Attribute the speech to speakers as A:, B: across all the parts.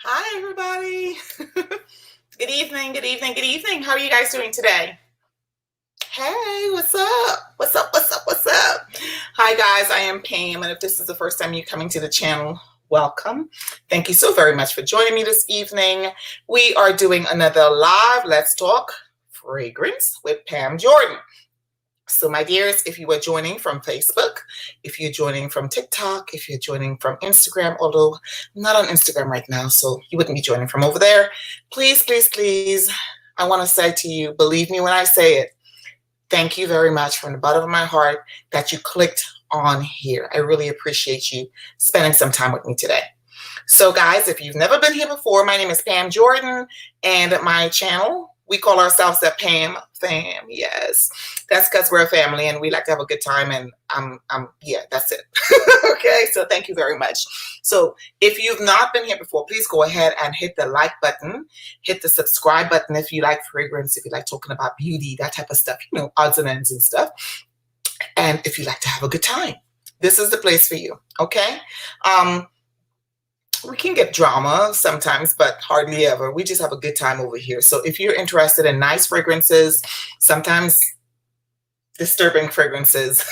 A: Hi, everybody. Good evening, good evening, good evening. How are you guys doing today? Hey, what's up? What's up? What's up? What's up? Hi, guys. I am Pam, and if this is the first time you're coming to the channel, welcome. Thank you so very much for joining me this evening. We are doing another live Let's Talk Fragrance with Pam Jordan. So my dears, if you are joining from Facebook, if you're joining from TikTok, if you're joining from Instagram, although I'm not on Instagram right now, so you wouldn't be joining from over there, please, please, please, I want to say to you, believe me when I say it, thank you very much from the bottom of my heart that you clicked on here. I really appreciate you spending some time with me today. So guys, if you've never been here before, my name is Pam Jordan, and my channel, we call ourselves the Pam FAM. Yes, that's because we're a family and we like to have a good time. And yeah, that's it. Okay, so thank you very much. So if you've not been here before, please go ahead and hit the like button, hit the subscribe button if you like fragrance, if you like talking about beauty, that type of stuff, you know, odds and ends and stuff. And if you like to have a good time, this is the place for you. Okay. We can get drama sometimes, but hardly ever. We just have a good time over here. So if you're interested in nice fragrances, sometimes disturbing fragrances,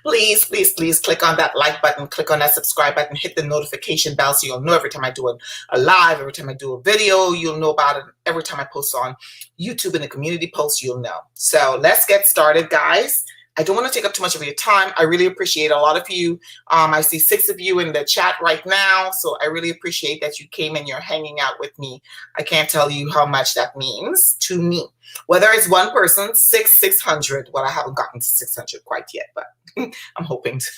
A: please, please, please click on that like button, click on that subscribe button, hit the notification bell so you'll know every time I do a live, every time I do a video, you'll know about it. Every time I post on YouTube in the community post, you'll know. So let's get started, guys. I don't want to take up too much of your time. I really appreciate a lot of you. I see 6 of you in the chat right now. So I really appreciate that you came and you're hanging out with me. I can't tell you how much that means to me. Whether it's one person, 600. Well, I haven't gotten to 600 quite yet, but I'm hoping to.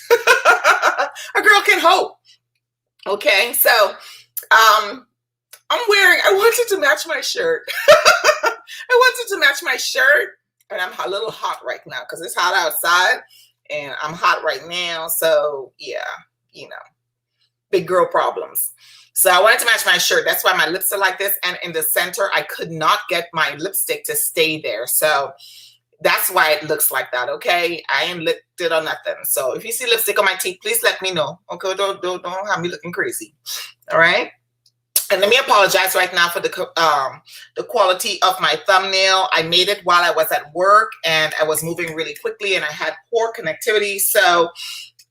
A: A girl can hope. Okay, so I wanted to match my shirt. I wanted to match my shirt. And I'm a little hot right now because it's hot outside and I'm hot right now. So yeah, you know, big girl problems. So I wanted to match my shirt. That's why my lips are like this. And in the center, I could not get my lipstick to stay there. So that's why it looks like that. Okay. I ain't licked it or nothing. So if you see lipstick on my teeth, please let me know. Okay. Don't have me looking crazy. All right. And let me apologize right now for the quality of my thumbnail. I made it while I was at work and I was moving really quickly and I had poor connectivity. So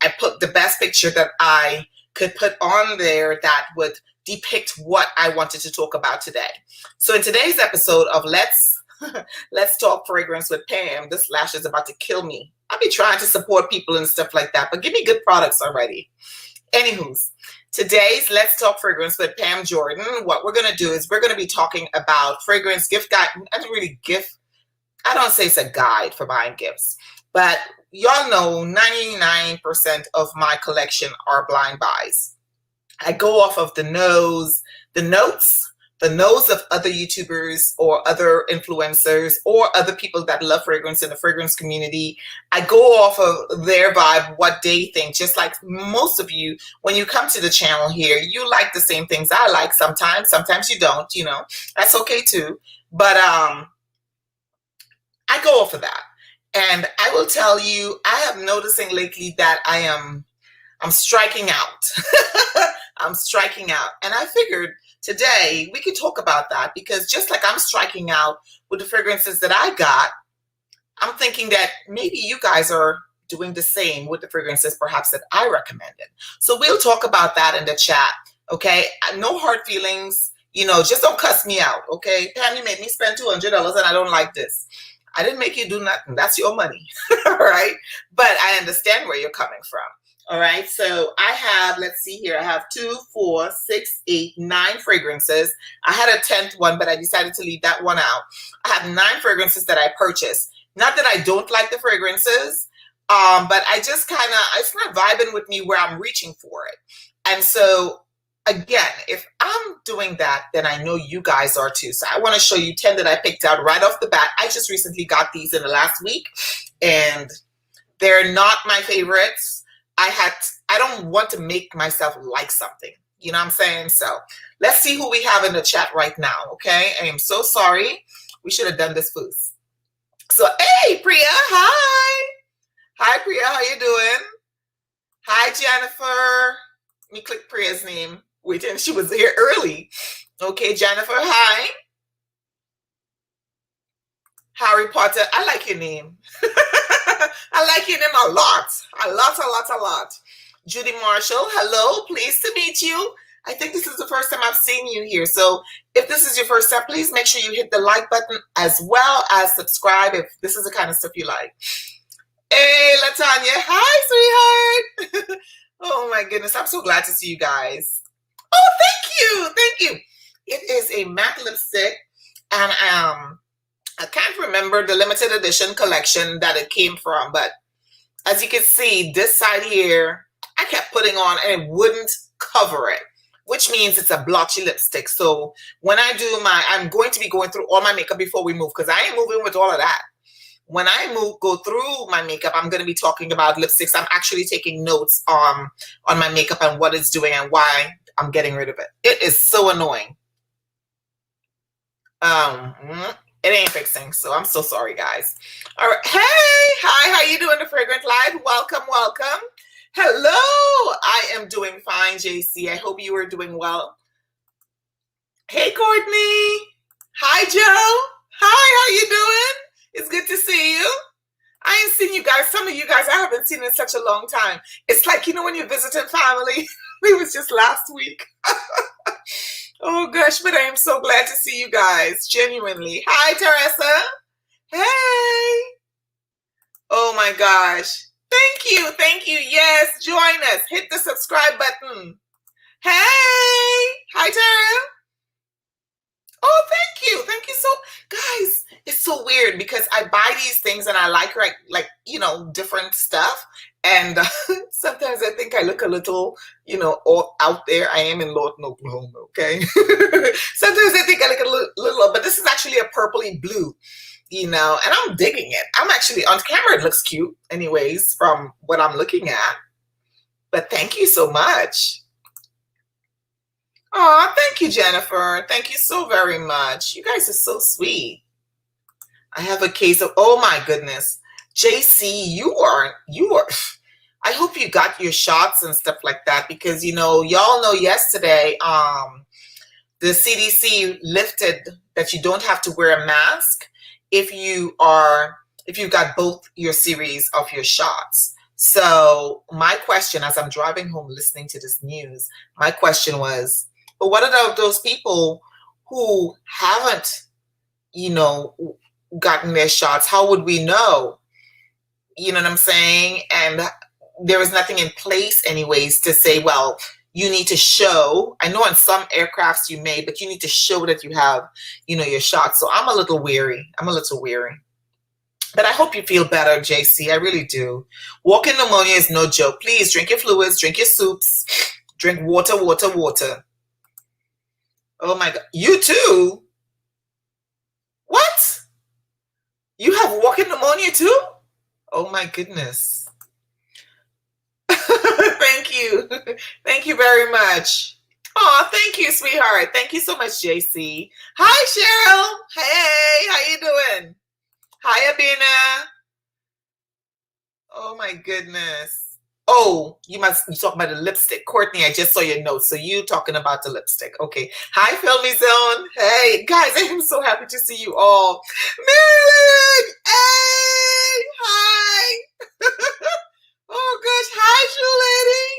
A: I put the best picture that I could put on there that would depict what I wanted to talk about today. So in today's episode of Let's Talk Fragrance with Pam, this lash is about to kill me. I'll be trying to support people and stuff like that, but give me good products already. Anywho's. Today's Let's Talk Fragrance with Pam Jordan. What we're going to do is we're going to be talking about fragrance gift guide. Not really gift. I don't say it's a guide for buying gifts, but y'all know 99% of my collection are blind buys. I go off of the notes of other YouTubers or other influencers or other people that love fragrance in the fragrance community. I go off of their vibe, what they think, just like most of you, when you come to the channel here, you like the same things I like sometimes you don't, you know, that's okay too. But I go off of that. And I will tell you, I am noticing lately that I'm striking out. I'm striking out. And I figured today we could talk about that because just like I'm striking out with the fragrances that I got, I'm thinking that maybe you guys are doing the same with the fragrances perhaps that I recommended. So we'll talk about that in the chat. Okay. No hard feelings, you know, just don't cuss me out. Okay. Pam, you made me spend $200 and I don't like this. I didn't make you do nothing. That's your money. All right. But I understand where you're coming from. All right, so I have, let's see here, I have 2, 4, 6, 8, 9 fragrances. I had a 10th one, but I decided to leave that one out. I have 9 fragrances that I purchased. Not that I don't like the fragrances, but I just kind of, it's not vibing with me where I'm reaching for it. And so, again, if I'm doing that, then I know you guys are too. So I want to show you 10 that I picked out right off the bat. I just recently got these in the last week, and they're not my favorites. I don't want to make myself like something. You know what I'm saying? So let's see who we have in the chat right now. Okay. I am so sorry. We should have done this first. So, hey, Priya. Hi. Hi, Priya. How you doing? Hi, Jennifer. Let me click Priya's name. Waiting, she was here early. Okay, Jennifer, hi. Harry Potter, I like your name. I like your name a lot. A lot. Judy Marshall, hello, pleased to meet you. I think this is the first time I've seen you here. So if this is your first time, please make sure you hit the like button as well as subscribe if this is the kind of stuff you like. Hey, Latanya. Hi, sweetheart. Oh, my goodness. I'm so glad to see you guys. Oh, thank you. Thank you. It is a matte lipstick, and I can't remember the limited edition collection that it came from, but as you can see, this side here, I kept putting on and it wouldn't cover it, which means it's a blotchy lipstick. So when I do I'm going to be going through all my makeup before we move, because I ain't moving with all of that. When I go through my makeup, I'm going to be talking about lipsticks. I'm actually taking notes on my makeup and what it's doing and why I'm getting rid of it. It is so annoying. It ain't fixing, so I'm so sorry, guys. All right. Hey, hi, how you doing, The Fragrant Live? Welcome, welcome. Hello, I am doing fine, JC. I hope you are doing well. Hey, Courtney. Hi, Joe. Hi, how you doing? It's good to see you. I ain't seen you guys. Some of you guys I haven't seen in such a long time. It's like, you know, when you're visiting family. It was just last week. Oh, gosh, but I am so glad to see you guys. Genuinely. Hi, Teresa. Hey. Oh, my gosh. Thank you. Thank you. Yes, join us. Hit the subscribe button. Hey. Hi, Tara. Oh, thank you. Thank you so, guys, it's so weird because I buy these things and I like you know, different stuff. And sometimes I think I look a little, you know, all out there. I am in Lawton, Oklahoma, okay? Sometimes I think I look a little, but this is actually a purpley blue, you know, and I'm digging it. I'm actually, on camera, it looks cute anyways from what I'm looking at. But thank you so much. Oh, thank you, Jennifer. Thank you so very much. You guys are so sweet. I have a case of, oh my goodness. JC, you are, I hope you got your shots and stuff like that because, you know, y'all know yesterday, the CDC lifted that you don't have to wear a mask if you've got both your series of your shots. So my question, as I'm driving home listening to this news, my question was, but what about those people who haven't, you know, gotten their shots? How would we know? You know what I'm saying? And there is nothing in place anyways to say, well, you need to show. I know on some aircrafts you may, but you need to show that you have, you know, your shots. So I'm a little weary. But I hope you feel better, JC. I really do. Walking pneumonia is no joke. Please drink your fluids, drink your soups, drink water. Oh my God. You too? What? You have walking pneumonia too? Oh my goodness. Thank you. Thank you very much. Oh, thank you, sweetheart. Thank you so much, JC. Hi, Cheryl. Hey, how you doing? Hi, Abina. Oh my goodness. Oh, you talk about the lipstick. Courtney, I just saw your notes. So you talking about the lipstick. Okay. Hi, Filmy Zone. Hey, guys, I am so happy to see you all. Marilyn! Hey! Hi! Oh, gosh. Hi, Shoe Lady.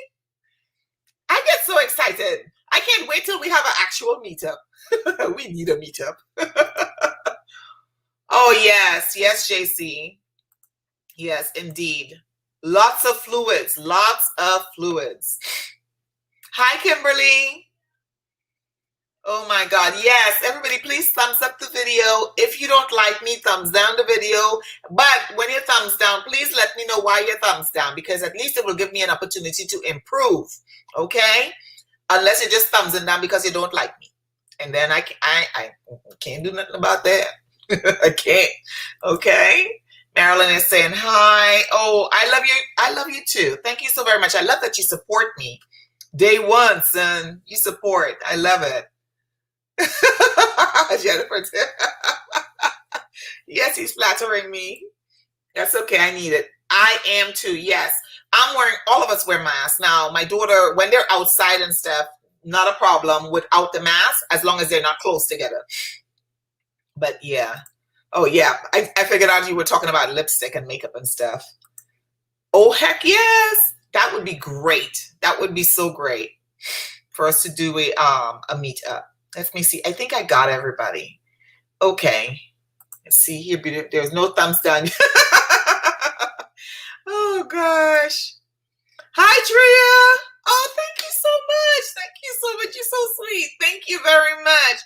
A: I get so excited. I can't wait till we have an actual meetup. We need a meetup. Oh, yes. Yes, JC. Yes, indeed. Lots of fluids. Hi, Kimberly. Oh my God. Yes, everybody, please thumbs up the video. If you don't like me, thumbs down the video. But when you thumbs down, please let me know why you're thumbs down, because at least it will give me an opportunity to improve. Okay? Unless you're just thumbsing down because you don't like me. And then I can't do nothing about that. I can't. Okay? Marilyn is saying hi. Oh, I love you. I love you too. Thank you so very much. I love that you support me. Day one, son. You support. I love it. Jennifer. Yes, he's flattering me. That's okay. I need it. I am too. Yes. I'm wearing, all of us wear masks. Now, my daughter, when they're outside and stuff, not a problem without the mask, as long as they're not close together. But yeah. Oh yeah, I figured out you were talking about lipstick and makeup and stuff. Oh heck yes, that would be great. That would be so great for us to do a meetup. Let me see. I think I got everybody. Okay. Let's see here. There's no thumbs down. Oh gosh. Hi Tria. Oh, thank you so much. Thank you so much. You're so sweet. Thank you very much.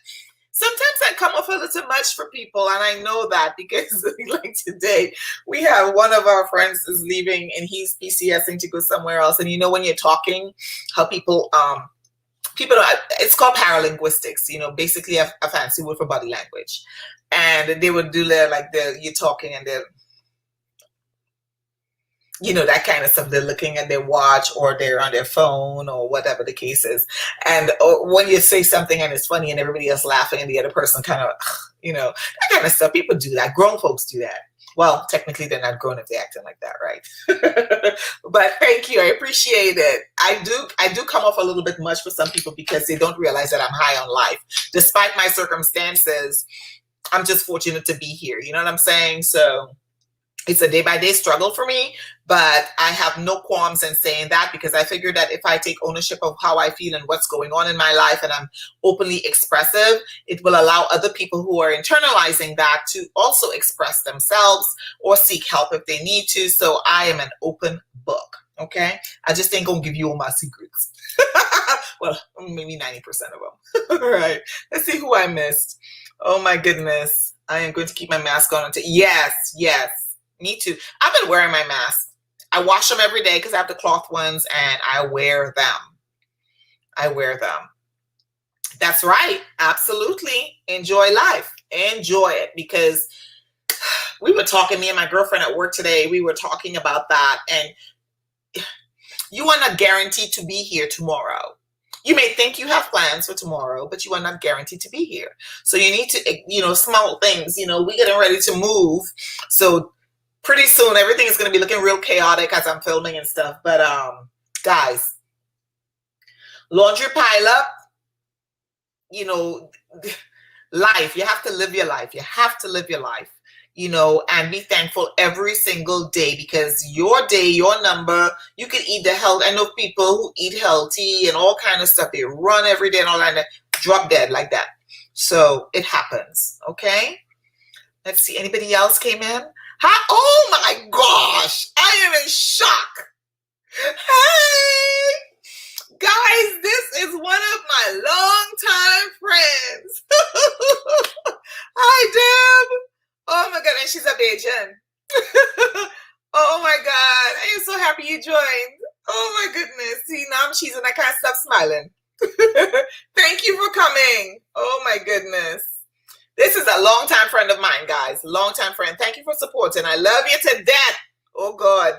A: Sometimes I come off a little much for people, and I know that because like today we have one of our friends is leaving and he's PCSing to go somewhere else. And you know, when you're talking, how people it's called paralinguistics, you know, basically a fancy word for body language. And they would do their you're talking and they're, you know, that kind of stuff. They're looking at their watch or they're on their phone or whatever the case is. And when you say something and it's funny and everybody else laughing and the other person kind of, you know, that kind of stuff. People do that. Grown folks do that. Well, technically they're not grown if they're acting like that, right? But thank you. I appreciate it. I do come off a little bit much for some people because they don't realize that I'm high on life. Despite my circumstances, I'm just fortunate to be here. You know what I'm saying? So it's a day-by-day struggle for me, but I have no qualms in saying that because I figure that if I take ownership of how I feel and what's going on in my life and I'm openly expressive, it will allow other people who are internalizing that to also express themselves or seek help if they need to. So I am an open book, okay? I just ain't gonna give you all my secrets. Well, maybe 90% of them. All right, let's see who I missed. Oh my goodness. I am going to keep my mask on until, yes. Me too. I've been wearing my mask. I wash them every day because I have the cloth ones and I wear them. That's right. Absolutely. Enjoy life. Enjoy it, because we were talking, me and my girlfriend at work today, we were talking about that, and you are not guaranteed to be here tomorrow. You may think you have plans for tomorrow, but you are not guaranteed to be here. So you need to, you know, small things, you know, we're getting ready to move. So pretty soon, everything is going to be looking real chaotic as I'm filming and stuff. But guys, laundry pile up, you know, life. You have to live your life. You have to live your life, you know, and be thankful every single day, because your day, your number, you can eat the health. I know people who eat healthy and all kind of stuff. They run every day and all that, and drop dead like that. So it happens. Okay. Let's see. Anybody else came in? Hi. Oh my gosh. I am in shock. Hey, guys, this is one of my longtime friends. Hi, Deb. Oh my God. And she's a Beijing. Oh my God. I am so happy you joined. Oh my goodness. See, now I'm cheesing. I can't stop smiling. Thank you for coming. Oh my goodness. This is a longtime friend of mine, guys. Longtime friend. Thank you for supporting. I love you to death. Oh God.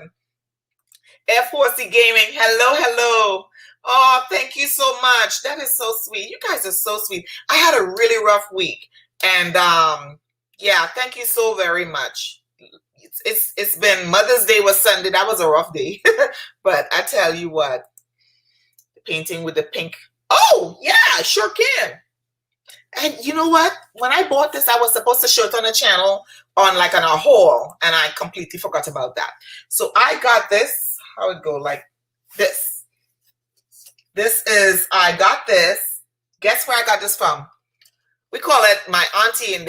A: F4C Gaming. Hello, hello. Oh, thank you so much. That is so sweet. You guys are so sweet. I had a really rough week. And yeah, thank you so very much. It's been, Mother's Day was Sunday. That was a rough day. But I tell you what, the painting with the pink. Oh, yeah, I sure can. And you know what? When I bought this, I was supposed to show it on the channel on a haul, and I completely forgot about that. So I got this. How it go? Like this. This is, I got this. Guess where I got this from? We call it, my auntie and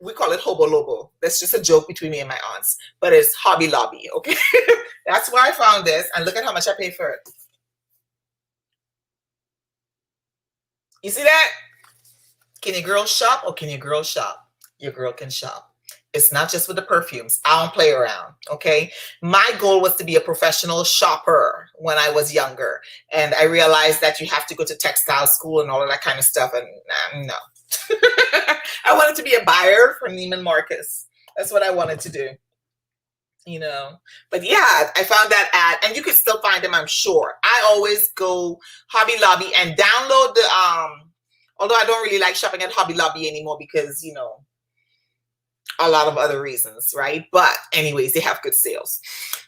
A: we call it Hobo Lobo. That's just a joke between me and my aunts. But it's Hobby Lobby, okay? That's where I found this. And look at how much I paid for it. You see that? Can your girl shop or can your girl shop? Your girl can shop. It's not just with the perfumes. I don't play around, okay? My goal was to be a professional shopper when I was younger. And I realized that you have to go to textile school and all of that kind of stuff. And no. I wanted to be a buyer for Neiman Marcus. That's what I wanted to do. You know, but yeah, I found that ad, and you can still find them, I'm sure. I always go Hobby Lobby and download the, although I don't really like shopping at Hobby Lobby anymore because, you know, a lot of other reasons, right? But anyways, they have good sales.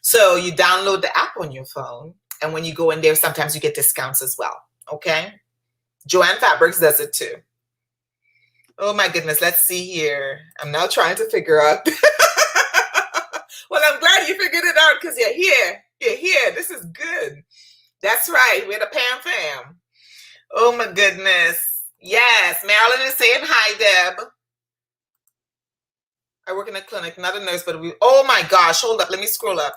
A: So you download the app on your phone, and when you go in there, sometimes you get discounts as well. Okay. Joanne Fabrics does it too. Oh my goodness. Let's see here. I'm now trying to figure out. Well, I'm glad you figured it out because you're here. You're here. This is good. That's right. We're the Pam FAM. Oh my goodness. Yes. Marilyn is saying hi, Deb. I work in a clinic, not a nurse, but oh my gosh. Hold up. Let me scroll up.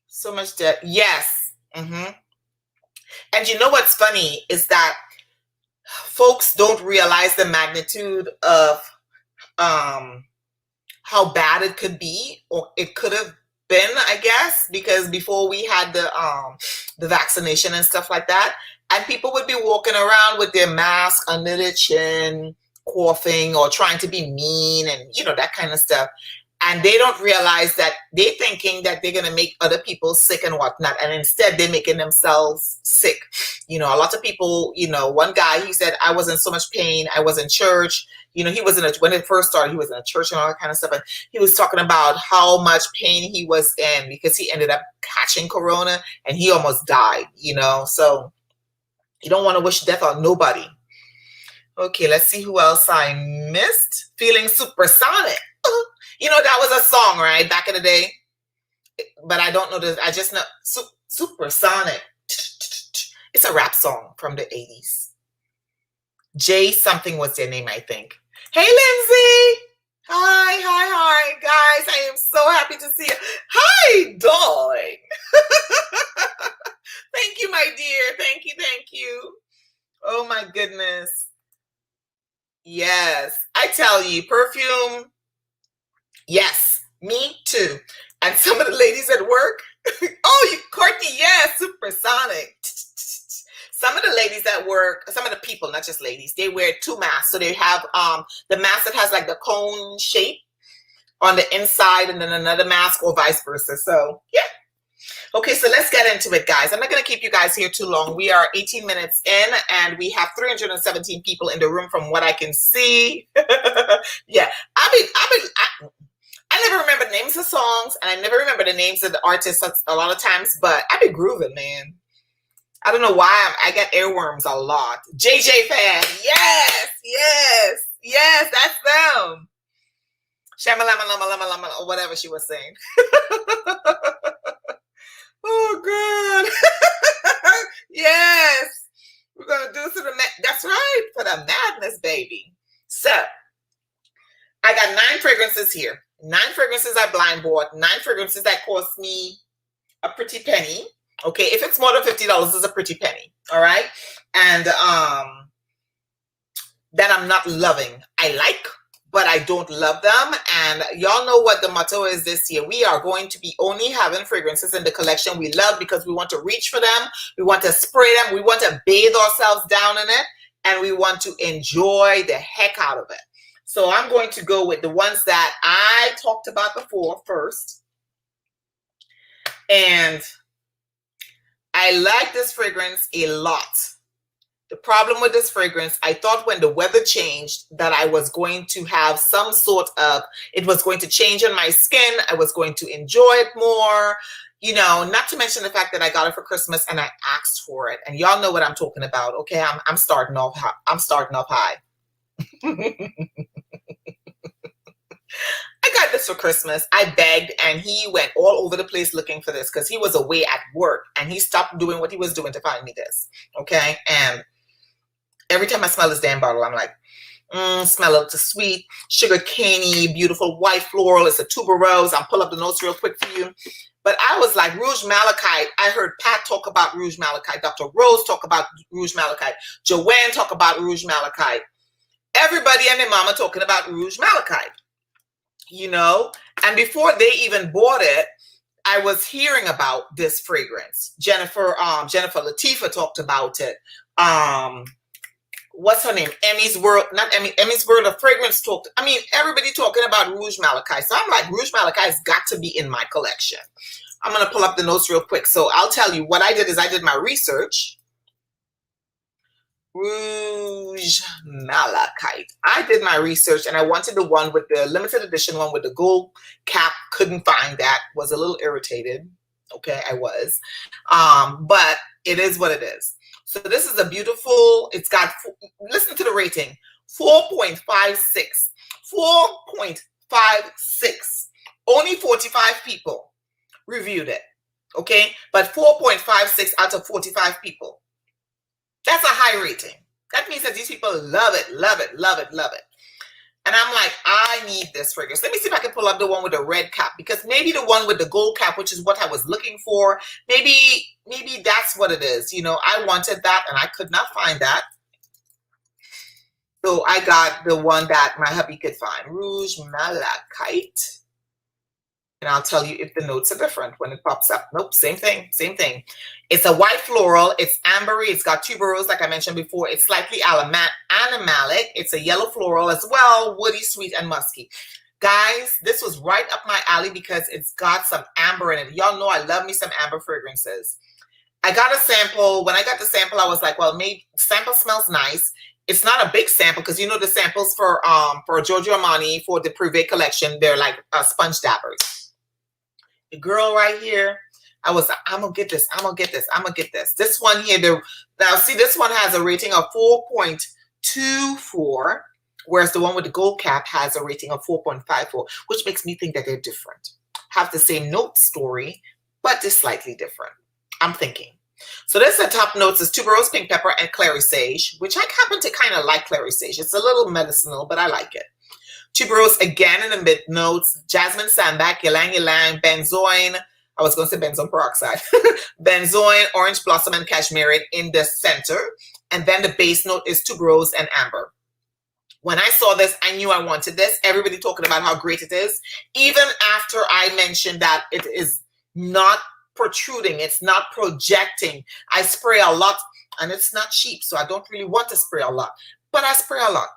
A: So much debt. Yes. And you know what's funny is that folks don't realize the magnitude of how bad it could be, or it could have been, I guess, because before we had the vaccination and stuff like that, and people would be walking around with their mask under their chin, coughing or trying to be mean and, you know, that kind of stuff. And they don't realize that they're thinking that they're going to make other people sick and whatnot. And instead they're making themselves sick. You know, a lot of people, you know, one guy, he said, I was in so much pain. I was in church. You know, he was when it first started, he was in a church and all that kind of stuff. And he was talking about how much pain he was in because he ended up catching corona and he almost died, you know. So you don't want to wish death on nobody. Okay, let's see who else I missed. Feeling Supersonic. You know, that was a song, right? Back in the day. But I don't know this. I just know Supersonic. It's a rap song from the 80s. Jay something was their name, I think. Hey, Lindsay. Hi, guys. I am so happy to see you. Hi, darling. Thank you, my dear. Thank you. Oh, my goodness. Yes. I tell you, perfume. Yes, me too. And some of the ladies at work, oh, you Courtney, yes, Supersonic. Some of the ladies at work, some of the people, not just ladies, they wear two masks. So they have the mask that has like the cone shape on the inside and then another mask or vice versa. So yeah. Okay, so let's get into it, guys. I'm not going to keep you guys here too long. We are 18 minutes in and we have 317 people in the room from what I can see. Yeah, I never remember the names of songs and I never remember the names of the artists a lot of times, but I be grooving, man. I don't know why I get earworms a lot. JJ fan, yes, that's them. Shamalama, or whatever she was saying. Oh, God. Yes. We're going to do some that's right, for the madness, baby. So, I got 9 fragrances here. 9 fragrances I blind bought. 9 fragrances that cost me a pretty penny. Okay, if it's more than $50, it's a pretty penny. All right? And that I'm not loving. I like, but I don't love them. And y'all know what the motto is this year. We are going to be only having fragrances in the collection we love because we want to reach for them. We want to spray them. We want to bathe ourselves down in it. And we want to enjoy the heck out of it. So I'm going to go with the ones that I talked about before first. And I like this fragrance a lot. The problem with this fragrance, I thought when the weather changed that I was going to have some sort of, it was going to change on my skin. I was going to enjoy it more, you know, not to mention the fact that I got it for Christmas and I asked for it. And y'all know what I'm talking about. Okay, I'm starting off high. I got this for Christmas. I begged and he went all over the place looking for this because he was away at work and he stopped doing what he was doing to find me this. Okay. And every time I smell this damn bottle, I'm like, smell it. It's sweet, sugar caney, beautiful white floral. It's a tuberose. I'll pull up the notes real quick for you. But I was like, Rouge Malachite. I heard Pat talk about Rouge Malachite. Dr. Rose talk about Rouge Malachite. Joanne talk about Rouge Malachite. Everybody and their mama talking about Rouge Malachite. You know, and before they even bought it, I was hearing about this fragrance. Jennifer Latifa talked about it. What's her name? Emmy's World of Fragrance talked. I mean, everybody talking about Rouge Malachite. So I'm like, Rouge Malachite's got to be in my collection. I'm going to pull up the notes real quick. So I'll tell you what I did is I did my research. Rouge Malachite. I did my research and I wanted the one with the limited edition one with the gold cap. Couldn't find that. Was a little irritated. Okay, I was. But it is what it is. So this is a beautiful, it's got, listen to the rating, 4.56. 4.56. Only 45 people reviewed it. Okay, but 4.56 out of 45 people. That's a high rating. That means that these people love it, love it, love it, love it. And I'm like, I need this fragrance. Let me see if I can pull up the one with the red cap, because maybe the one with the gold cap, which is what I was looking for, maybe that's what it is. You know, I wanted that and I could not find that. So I got the one that my hubby could find, Rouge Malachite. And I'll tell you if the notes are different when it pops up. Nope, same thing, same thing. It's a white floral. It's ambery. It's got tuberose, like I mentioned before. It's slightly animalic. It's a yellow floral as well, woody, sweet, and musky. Guys, this was right up my alley because it's got some amber in it. Y'all know I love me some amber fragrances. I got a sample. When I got the sample, I was like, well, maybe sample smells nice. It's not a big sample because you know the samples for Giorgio Armani for the Privé collection, they're like sponge dabbers. The girl right here, I was like, I'm gonna get this, I'm gonna get this, I'm gonna get this. This one here, now see, this one has a rating of 4.24, whereas the one with the gold cap has a rating of 4.54, which makes me think that they're different. Have the same note story, but they're slightly different, I'm thinking. So this, the top notes is tuberose, pink pepper, and clary sage, which I happen to kind of like clary sage. It's a little medicinal, but I like it. Tuberose again in the mid notes, jasmine sambac, ylang ylang, benzoin, I was going to say benzoin peroxide, benzoin, orange blossom, and cashmere in the center. And then the base note is tuberose and amber. When I saw this, I knew I wanted this. Everybody talking about how great it is. Even after I mentioned that it is not protruding, it's not projecting. I spray a lot and it's not cheap, so I don't really want to spray a lot, but I spray a lot.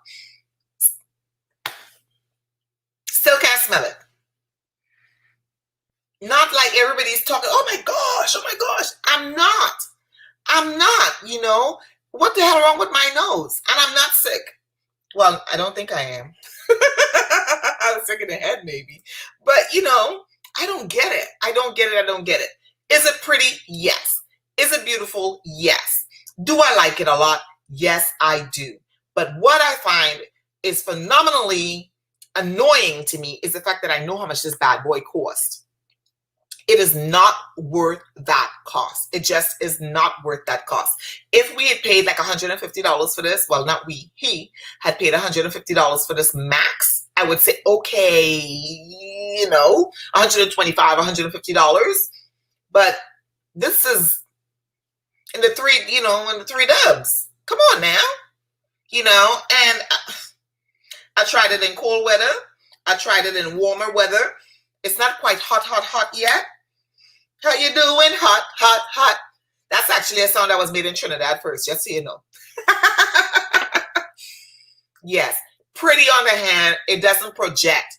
A: Still can't smell it. Not like everybody's talking, oh my gosh, I'm not, you know, what the hell wrong with my nose? And I'm not sick. Well, I don't think I am. I was sick in the head maybe, but you know, I don't get it. I don't get it. Is it pretty? Yes. Is it beautiful? Yes. Do I like it a lot? Yes, I do. But what I find is phenomenally annoying to me is the fact that I know how much this bad boy cost. It is not worth that cost. It just is not worth that cost. If we had paid like $150 for this, well, not we, he had paid $150 for this max, I would say, okay, you know, $125, $150. But this is in the three dubs. Come on now, you know, and I tried it in cold weather. I tried it in warmer weather. It's not quite hot yet. How you doing? Hot. That's actually a sound that was made in Trinidad first, just so you know. Yes, pretty on the hand. It doesn't project.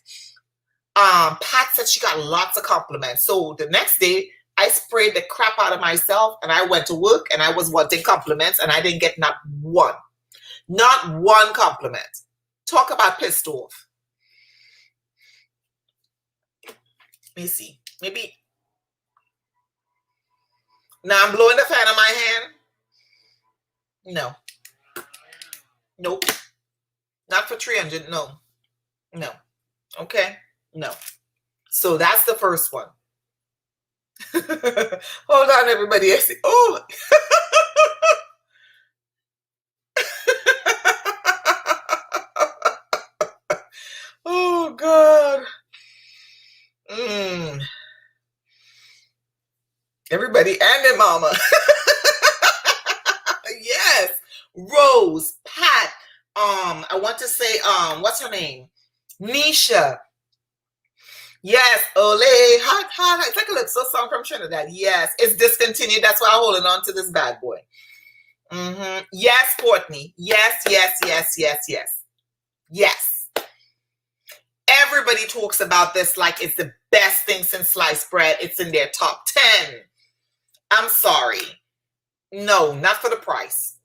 A: Pat said she got lots of compliments. So the next day, I sprayed the crap out of myself and I went to work and I was wanting compliments and I didn't get not one compliment. Talk about pissed off. Let me see. Maybe. Now I'm blowing the fan on my hand. No. Nope. Not for 300. No. Okay. No. So that's the first one. Hold on, everybody. I see. Oh. Oh, God. Everybody and their mama. Yes. Rose, Pat, I want to say, what's her name? Nisha. Yes, Ole, hot. It's like a little song from Trinidad. Yes, it's discontinued. That's why I'm holding on to this bad boy. Yes, Courtney. Yes. Everybody talks about this like it's the best thing since sliced bread. It's in their top 10. I'm sorry. No, not for the price.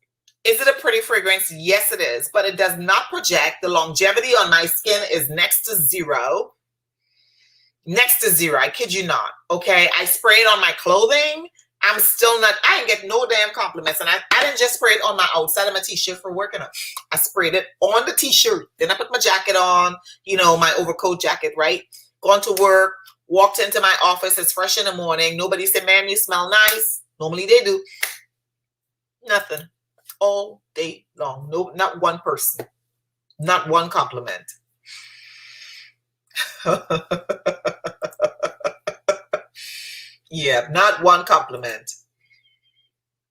A: Is it a pretty fragrance? Yes, it is. But it does not project. The longevity on my skin is next to zero. Next to zero. I kid you not. Okay. I spray it on my clothing I'm still not, I didn't get no damn compliments. And I didn't just spray it on my outside of my t-shirt for working on. I sprayed it on the t-shirt. Then I put my jacket on, you know, my overcoat jacket, right? Gone to work, walked into my office. It's fresh in the morning. Nobody said, ma'am, you smell nice. Normally they do. Nothing. All day long. No, not one person. Not one compliment. Yeah, not one compliment.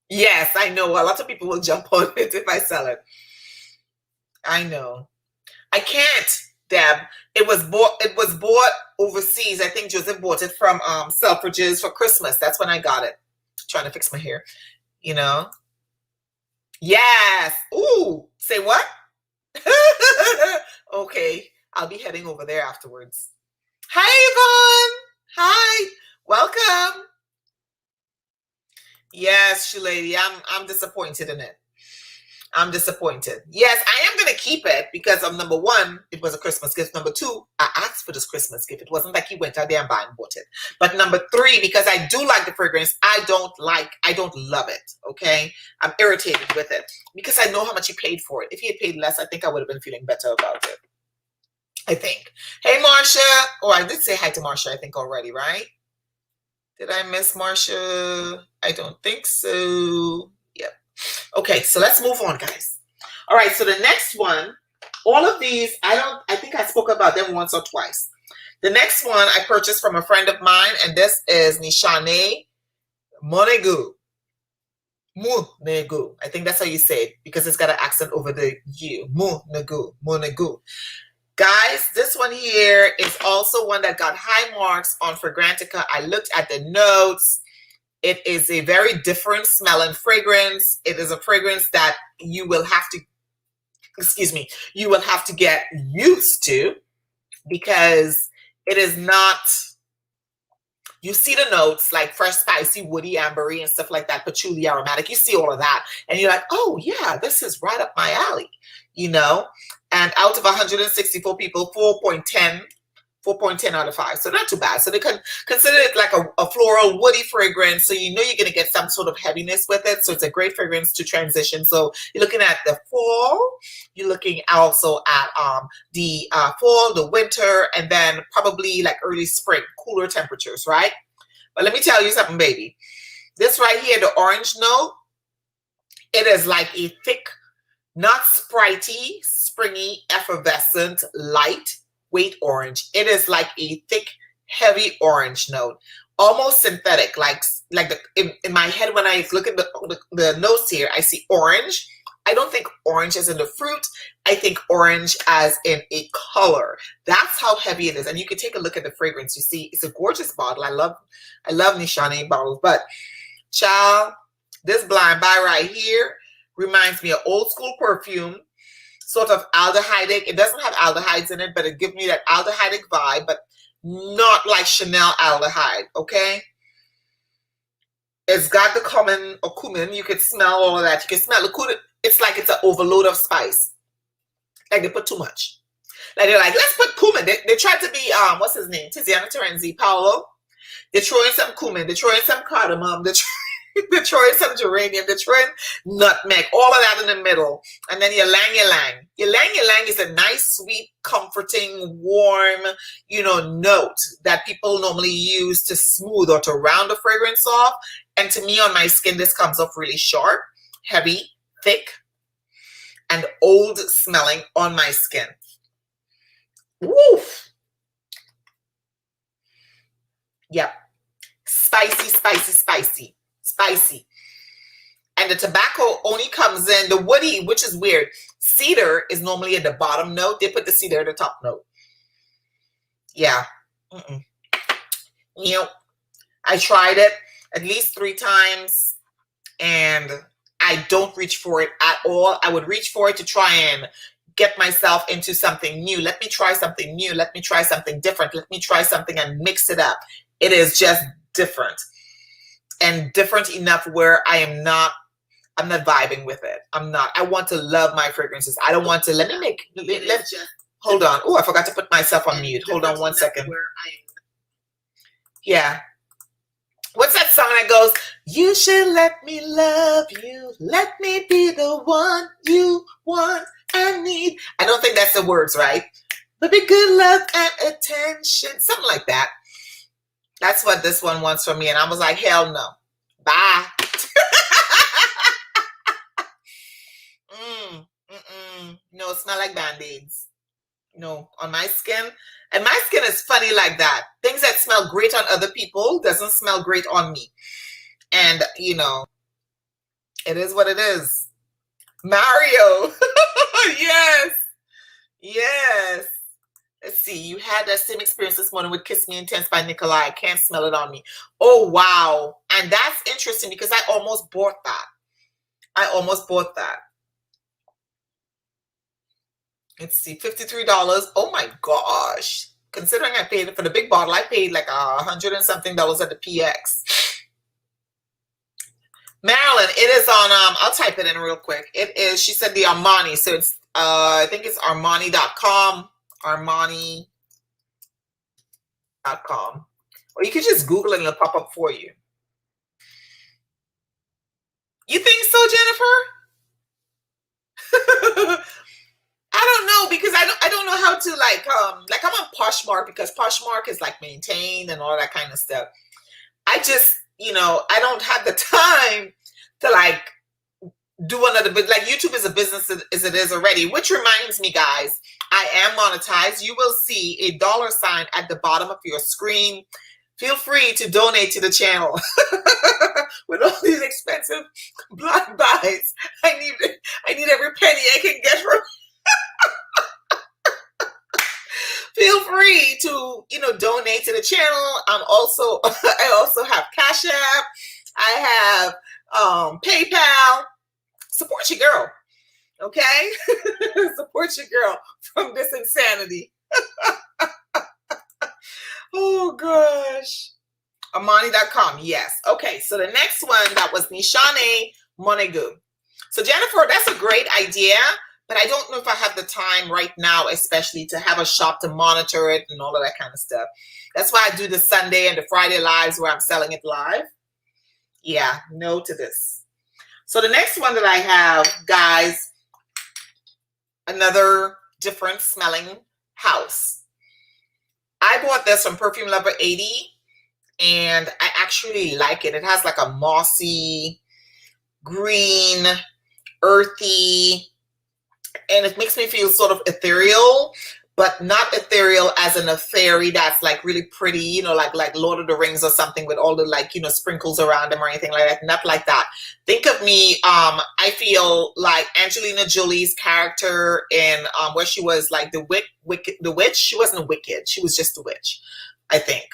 A: Yes, I know. A lot of people will jump on it if I sell it. I know. I can't, Deb. It was bought overseas. I think Joseph bought it from Selfridges for Christmas. That's when I got it. Trying to fix my hair. You know? Yes. Ooh. Say what? Okay. I'll be heading over there afterwards. Hi, Yvonne. Hi. Welcome. Yes, Shulady, I'm disappointed in it. I'm disappointed. Yes, I am going to keep it because of number one, it was a Christmas gift. Number two, I asked for this Christmas gift. It wasn't like he went out there and bought it. But number three, because I do like the fragrance, I don't love it. Okay. I'm irritated with it because I know how much he paid for it. If he had paid less, I think I would have been feeling better about it. I think. Hey, Marsha. Oh, I did say hi to Marsha, I think already, right? Did I miss Marsha? I don't think so. Yep. Okay, so let's move on, guys. All right, so the next one, all of these, I think I spoke about them once or twice. The next one I purchased from a friend of mine, and this is Nishane Monego. Monego. I think that's how you say it because it's got an accent over the U. Monego. Monego. Guys, this one here is also one that got high marks on Fragrantica. I looked at the notes. It is a very different smelling fragrance. It is a fragrance that you will have to, you will have to get used to because it is not, you see the notes like fresh, spicy, woody, ambery, and stuff like that, patchouli, aromatic. You see all of that. And you're like, oh, yeah, this is right up my alley, you know? And out of 164 people, 4.10 out of 5. So not too bad. So they can consider it like a floral woody fragrance. So you know you're going to get some sort of heaviness with it. So it's a great fragrance to transition. So you're looking at the fall. You're looking also at the fall, the winter, and then probably like early spring, cooler temperatures, right? But let me tell you something, baby. This right here, the orange note, it is like a thick, not spritey, springy, effervescent, lightweight orange. It is like a thick, heavy orange note, almost synthetic. Like in my head, when I look at the notes here, I see orange. I don't think orange as in the fruit. I think orange as in a color. That's how heavy it is. And you can take a look at the fragrance. You see, it's a gorgeous bottle. I love Nishane bottles. But child, this blind buy right here reminds me of old school perfume, sort of aldehydic. It doesn't have aldehydes in it, but it gives me that aldehydic vibe, but not like Chanel aldehyde, okay? It's got the cumin. You can smell all of that. You can smell the cumin. It's like it's an overload of spice. Like they put too much. Like they're like, let's put cumin. They tried to be, what's his name? Tiziano Terenzi, Paolo. They're throwing some cumin. They're throwing some cardamom. They're throwing some geranium, they're throwing nutmeg, all of that in the middle. And then ylang ylang. Ylang ylang is a nice, sweet, comforting, warm, you know, note that people normally use to smooth or to round the fragrance off. And to me, on my skin, this comes off really sharp, heavy, thick, and old smelling on my skin. Woof. Yep. Spicy, spicy, spicy. Spicy. And the tobacco only comes in the woody, which is weird. Cedar is normally at the bottom note. They put the cedar at the top note. Yeah. You know, I tried it at least 3 times and I don't reach for it at all. I would reach for it to try and get myself into something new. Let me try something new. Let me try something different. Let me try something and mix it up. It is just different. And different enough where I'm not vibing with it. I'm not. I want to love my fragrances. I don't want to, let's just, hold on. Oh, I forgot to put myself on mute. Hold on one second. Yeah. What's that song that goes, you should let me love you, let me be the one you want and need. I don't think that's the words, right? But be good love and attention, something like that. That's what this one wants from me. And I was like, hell no. Bye. No, it smells like Band-Aids. No, on my skin. And my skin is funny like that. Things that smell great on other people doesn't smell great on me. And, you know, it is what it is. Mario. Yes. Yes. Let's see. You had that same experience this morning with Kiss Me Intense by Nikolai. I can't smell it on me. Oh, wow. And that's interesting because I almost bought that. I almost bought that. Let's see, $53. Oh my gosh. Considering I paid for the big bottle, I paid like $100 and something at the PX. Marilyn, it is on, I'll type it in real quick. It is, she said the Armani. So it's, I think it's Armani.com. Armani.com. Or you could just Google it and it'll pop up for you. You think so, Jennifer? I don't know because I don't know how to like I'm on Poshmark because Poshmark is like maintained and all that kind of stuff. I just, you know, I don't have the time to like do another, but like YouTube is a business as it is already, which reminds me, guys, I am monetized. You will see a $ at the bottom of your screen. Feel free to donate to the channel. With all these expensive blind buys, I need every penny I can get from. Feel free to, you know, donate to the channel. I also have Cash App. I have PayPal. Support your girl, okay? Support your girl from this insanity. Oh gosh. Armani.com, yes. Okay, so the next one, that was Nishane Monego. So Jennifer, that's a great idea. But I don't know if I have the time right now, especially to have a shop to monitor it and all of that kind of stuff. That's why I do the Sunday and the Friday lives where I'm selling it live. Yeah, no to this. So the next one that I have, guys, another different smelling house. I bought this from Perfume Lover 80, and I actually like it. It has like a mossy, green, earthy, and it makes me feel sort of ethereal, but not ethereal as in a fairy that's like really pretty, you know, like Lord of the Rings or something with all the like, you know, sprinkles around them or anything like that. Not like that. Think of me, I feel like Angelina Jolie's character in where she was like the witch. She wasn't wicked. She was just a witch, I think.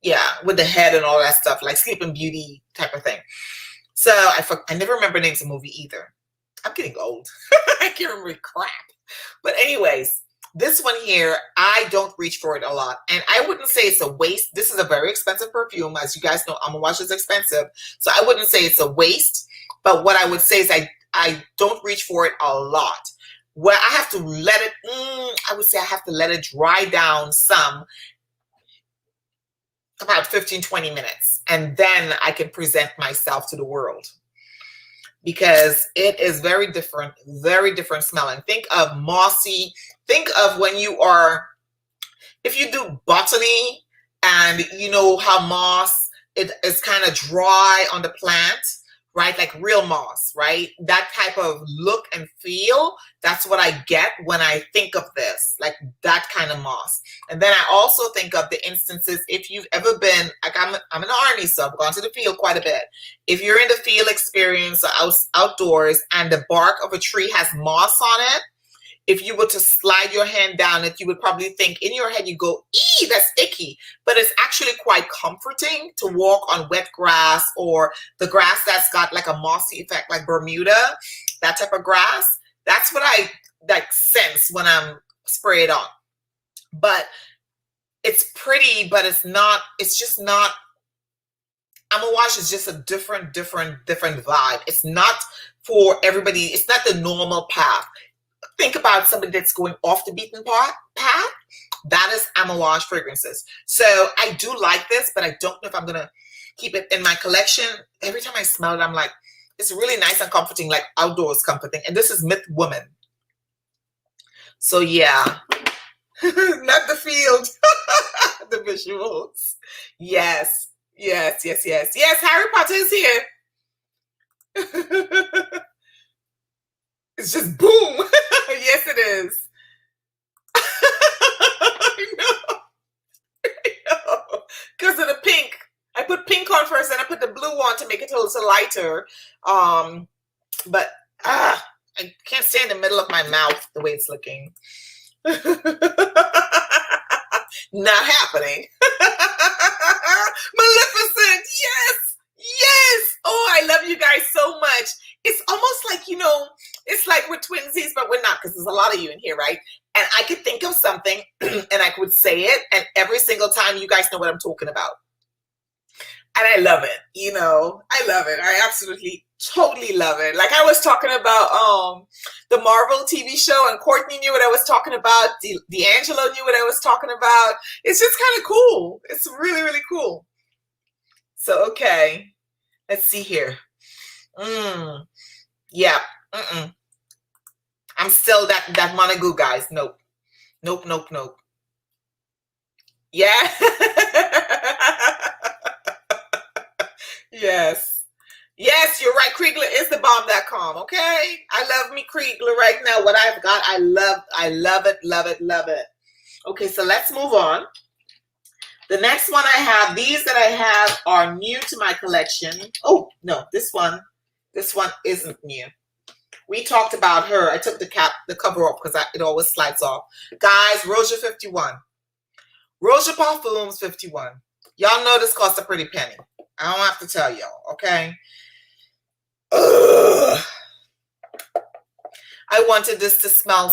A: Yeah, with the head and all that stuff, like Sleeping Beauty type of thing. So I never remember names of the movie either. I'm getting old. I can't remember crap. But anyways, this one here, I don't reach for it a lot. And I wouldn't say it's a waste. This is a very expensive perfume. As you guys know, Amouage is expensive. So I wouldn't say it's a waste. But what I would say is I don't reach for it a lot. Where I have to let it, I would say I have to let it dry down some, about 15, 20 minutes. And then I can present myself to the world. Because it is very different smelling. Think of mossy. Think of when you are, if you do botany and you know how moss, it is kind of dry on the plant, right? Like real moss, right? That type of look and feel, that's what I get when I think of this, like that kind of moss. And then I also think of the instances, if you've ever been, like I'm in the army, so I've gone to the field quite a bit. If you're in the field experience or outdoors and the bark of a tree has moss on it, if you were to slide your hand down it, you would probably think in your head, you go, ee, that's icky. But it's actually quite comforting to walk on wet grass or the grass that's got like a mossy effect, like Bermuda, that type of grass. That's what I like sense when I'm sprayed on. But it's pretty, but it's just not, Amouage is just a different vibe. It's not for everybody. It's not the normal path. Think about somebody that's going off the beaten path. That is Amouage fragrances. So I do like this, but I don't know if I'm going to keep it in my collection. Every time I smell it, I'm like, it's really nice and comforting, like outdoors comforting. And this is Myth Woman. So yeah, not the field, the visuals. Yes, yes, yes, yes. Yes, Harry Potter is here. It's just boom. Yes, it is. I know. Because of the pink. I put pink on first, and I put the blue on to make it a little lighter. But I can't stay in the middle of my mouth the way it's looking. Not happening. Maleficent, yes, yes. Oh, I love you guys so much. It's almost like, you know, it's like we're twinsies, but we're not, because there's a lot of you in here, right? And I could think of something and I could say it, and every single time you guys know what I'm talking about. And I love it, you know, I love it. I absolutely, totally love it. Like I was talking about the Marvel TV show, and Courtney knew what I was talking about. D'Angelo knew what I was talking about. It's just kind of cool. It's really, really cool. So, okay, let's see here. Yeah. I'm still that Monego, guys. Nope. Nope, nope, nope. Yeah. Yes. Yes, you're right. Kriegler is the bomb.com. Okay. I love me Kriegler right now. What I've got, I love it, love it, love it. Okay, so let's move on. The next one I have, these that I have are new to my collection. Oh, no, this one isn't new. We talked about her. I took the cover off because it always slides off. Guys, Roja 51. Roja Parfums 51. Y'all know this costs a pretty penny. I don't have to tell y'all, okay? Ugh. I wanted this to smell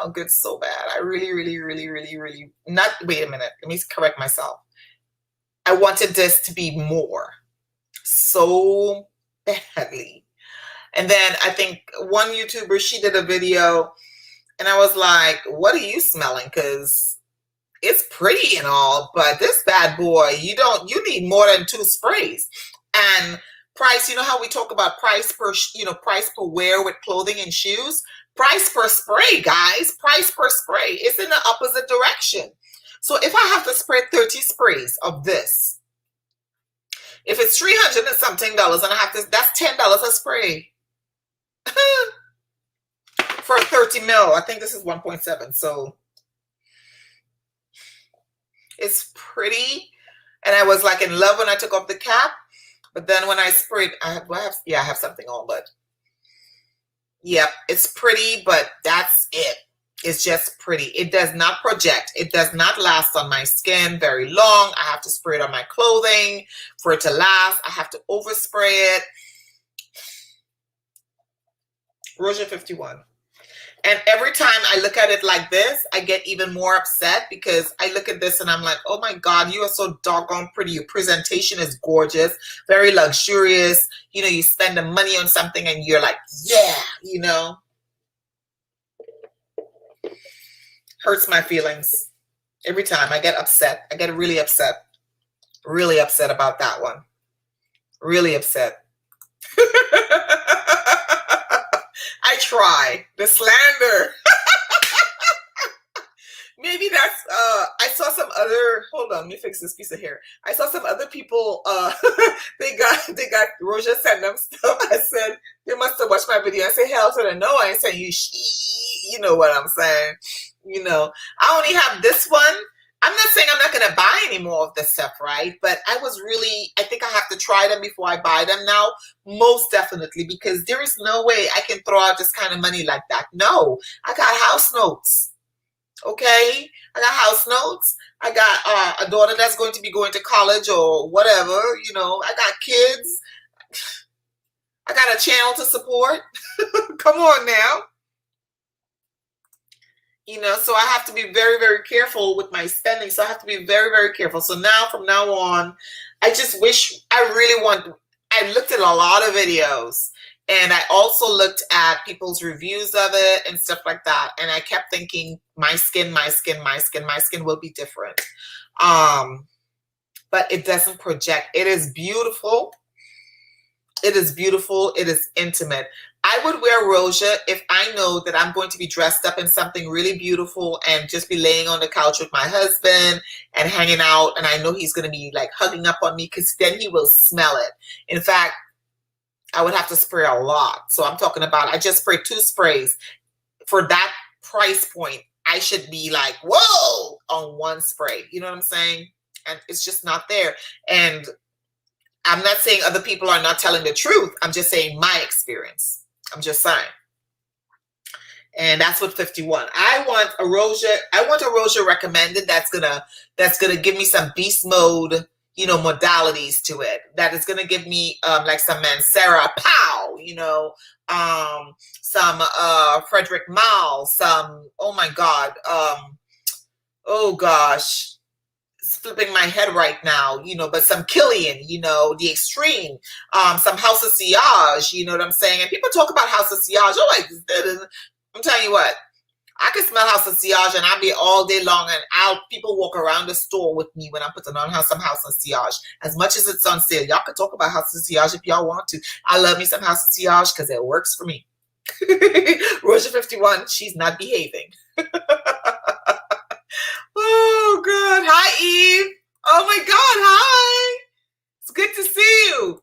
A: good so bad. I really not, wait a minute. Let me correct myself. I wanted this to be more so badly. And then I think one YouTuber, she did a video and I was like, what are you smelling? Because it's pretty and all, but this bad boy, you need more than 2 sprays. And price, you know how we talk about price per wear with clothing and shoes? Price per spray, guys. Price per spray. It's in the opposite direction. So if I have to spray 30 sprays of this, if it's $300 and something dollars, and I have to, that's $10 a spray. For 30 mil. I think this is 1.7. So it's pretty. And I was like in love when I took off the cap. But then when I sprayed, I have something on, but yep, it's pretty, but that's it. It's just pretty. It does not project. It does not last on my skin very long. I have to spray it on my clothing for it to last. I have to overspray it. Roja 51. And every time I look at it like this, I get even more upset because I look at this and I'm like, oh my God, you are so doggone pretty. Your presentation is gorgeous, very luxurious. You know, you spend the money on something and you're like, yeah, you know. Hurts my feelings. Every time I get upset. I get really upset. Really upset about that one. Really upset. I try. The slander. Maybe that's I saw some other, hold on, let me fix this piece of hair. I saw some other people they got Roja sent them stuff. I said they must have watched my video. I said hell to the no. I said you know what I'm saying. You know, I only have this one. I'm not saying I'm not going to buy any more of this stuff, right? But I think I have to try them before I buy them now. Most definitely, because there is no way I can throw out this kind of money like that. No, I got house notes. Okay? I got house notes. I got a daughter that's going to be going to college or whatever. You know, I got kids. I got a channel to support. Come on now. You know, so I have to be very, very careful with my spending. So I have to be very, very careful. So now, from now on, I just wish I looked at a lot of videos and I also looked at people's reviews of it and stuff like that. And I kept thinking, my skin will be different. but it doesn't project. It is beautiful. It is beautiful. It is intimate. I would wear Roja if I know that I'm going to be dressed up in something really beautiful and just be laying on the couch with my husband and hanging out, and I know he's going to be like hugging up on me, because then he will smell it. In fact, I would have to spray a lot. So I'm talking about, I just sprayed 2 sprays. For that price point, I should be like, whoa, on 1 spray. You know what I'm saying? And it's just not there. And I'm not saying other people are not telling the truth. I'm just saying my experience. I'm just saying. And that's what 51. I want a Roja recommended that's gonna give me some beast mode, you know, modalities to it. That is gonna give me like some Mancera Pow, you know, some Frederic Malle, some, oh my God, oh gosh, it's flipping my head right now, you know, but some Kilian, you know, the extreme, some House of 𝐶𝐲, you know what I'm saying? And people talk about House of 𝐶𝐲. Oh, like, I'm telling you what, I can smell House of 𝐶𝐲 and I'll be all day long, and people walk around the store with me when I'm putting on some House of 𝐶𝐲. As much as it's on sale, y'all can talk about House of 𝐶𝐲 if y'all want to. I love me some House of 𝐶𝐲 because it works for me. Roja 51, she's not behaving. Oh God, hi Eve. Oh my God, hi. It's good to see you.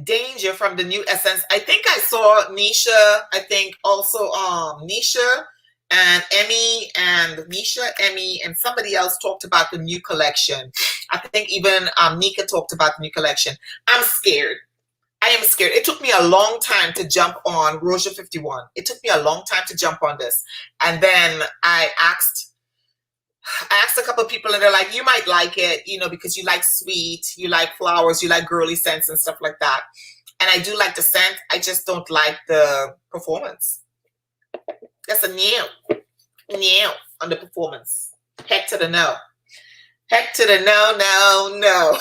A: Danger from the new Essence. I think I saw Nisha. I think also Nisha and Emmy and Nisha, Emmy, and somebody else talked about the new collection. I think even Nika talked about the new collection. I'm scared. I am scared. It took me a long time to jump on Roja 51. It took me a long time to jump on this. And then I asked a couple of people, and they're like, you might like it, you know, because you like sweet, you like flowers, you like girly scents and stuff like that. And I do like the scent. I just don't like the performance. That's a no on the performance. Heck to the no. Heck to the no.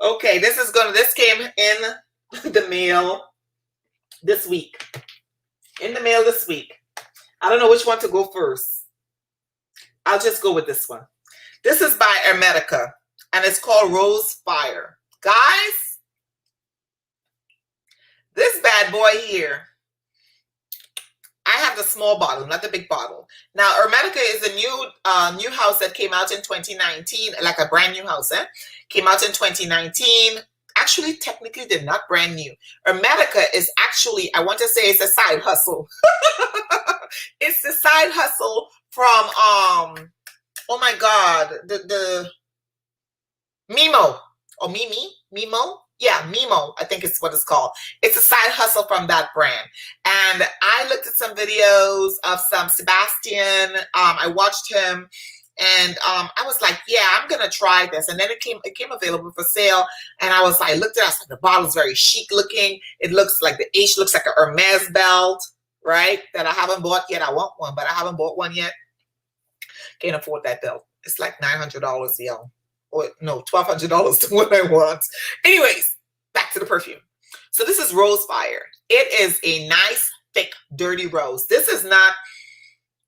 A: Okay, this came in the mail this week. In the mail this week. I don't know which one to go first. I'll just go with this one. This is by Hermetica, and it's called Rosefire. Guys, this bad boy here, I have the small bottle, not the big bottle. Now, Hermetica is a new house that came out in 2019, like a brand new house, Came out in 2019. Actually, technically, they're not brand new. Hermetica is actually, I want to say it's a side hustle. It's the side hustle from, oh my God, the Mimo, or Mimo? Yeah, Mimo, I think it's what it's called. It's a side hustle from that brand. And I looked at some videos of some Sebastian. I watched him, and I was like, yeah, I'm gonna try this. And then it came available for sale, and I was like, looked at it, I was like, the bottle's very chic looking. It looks like the H looks like a Hermes belt, right? That I haven't bought yet. I want one, but I haven't bought one yet. Can't afford that belt. It's like $900, y'all. Or no, $1,200 to what I want. Anyways, back to the perfume. So this is Rosefire. It is a nice, thick, dirty rose. This is not,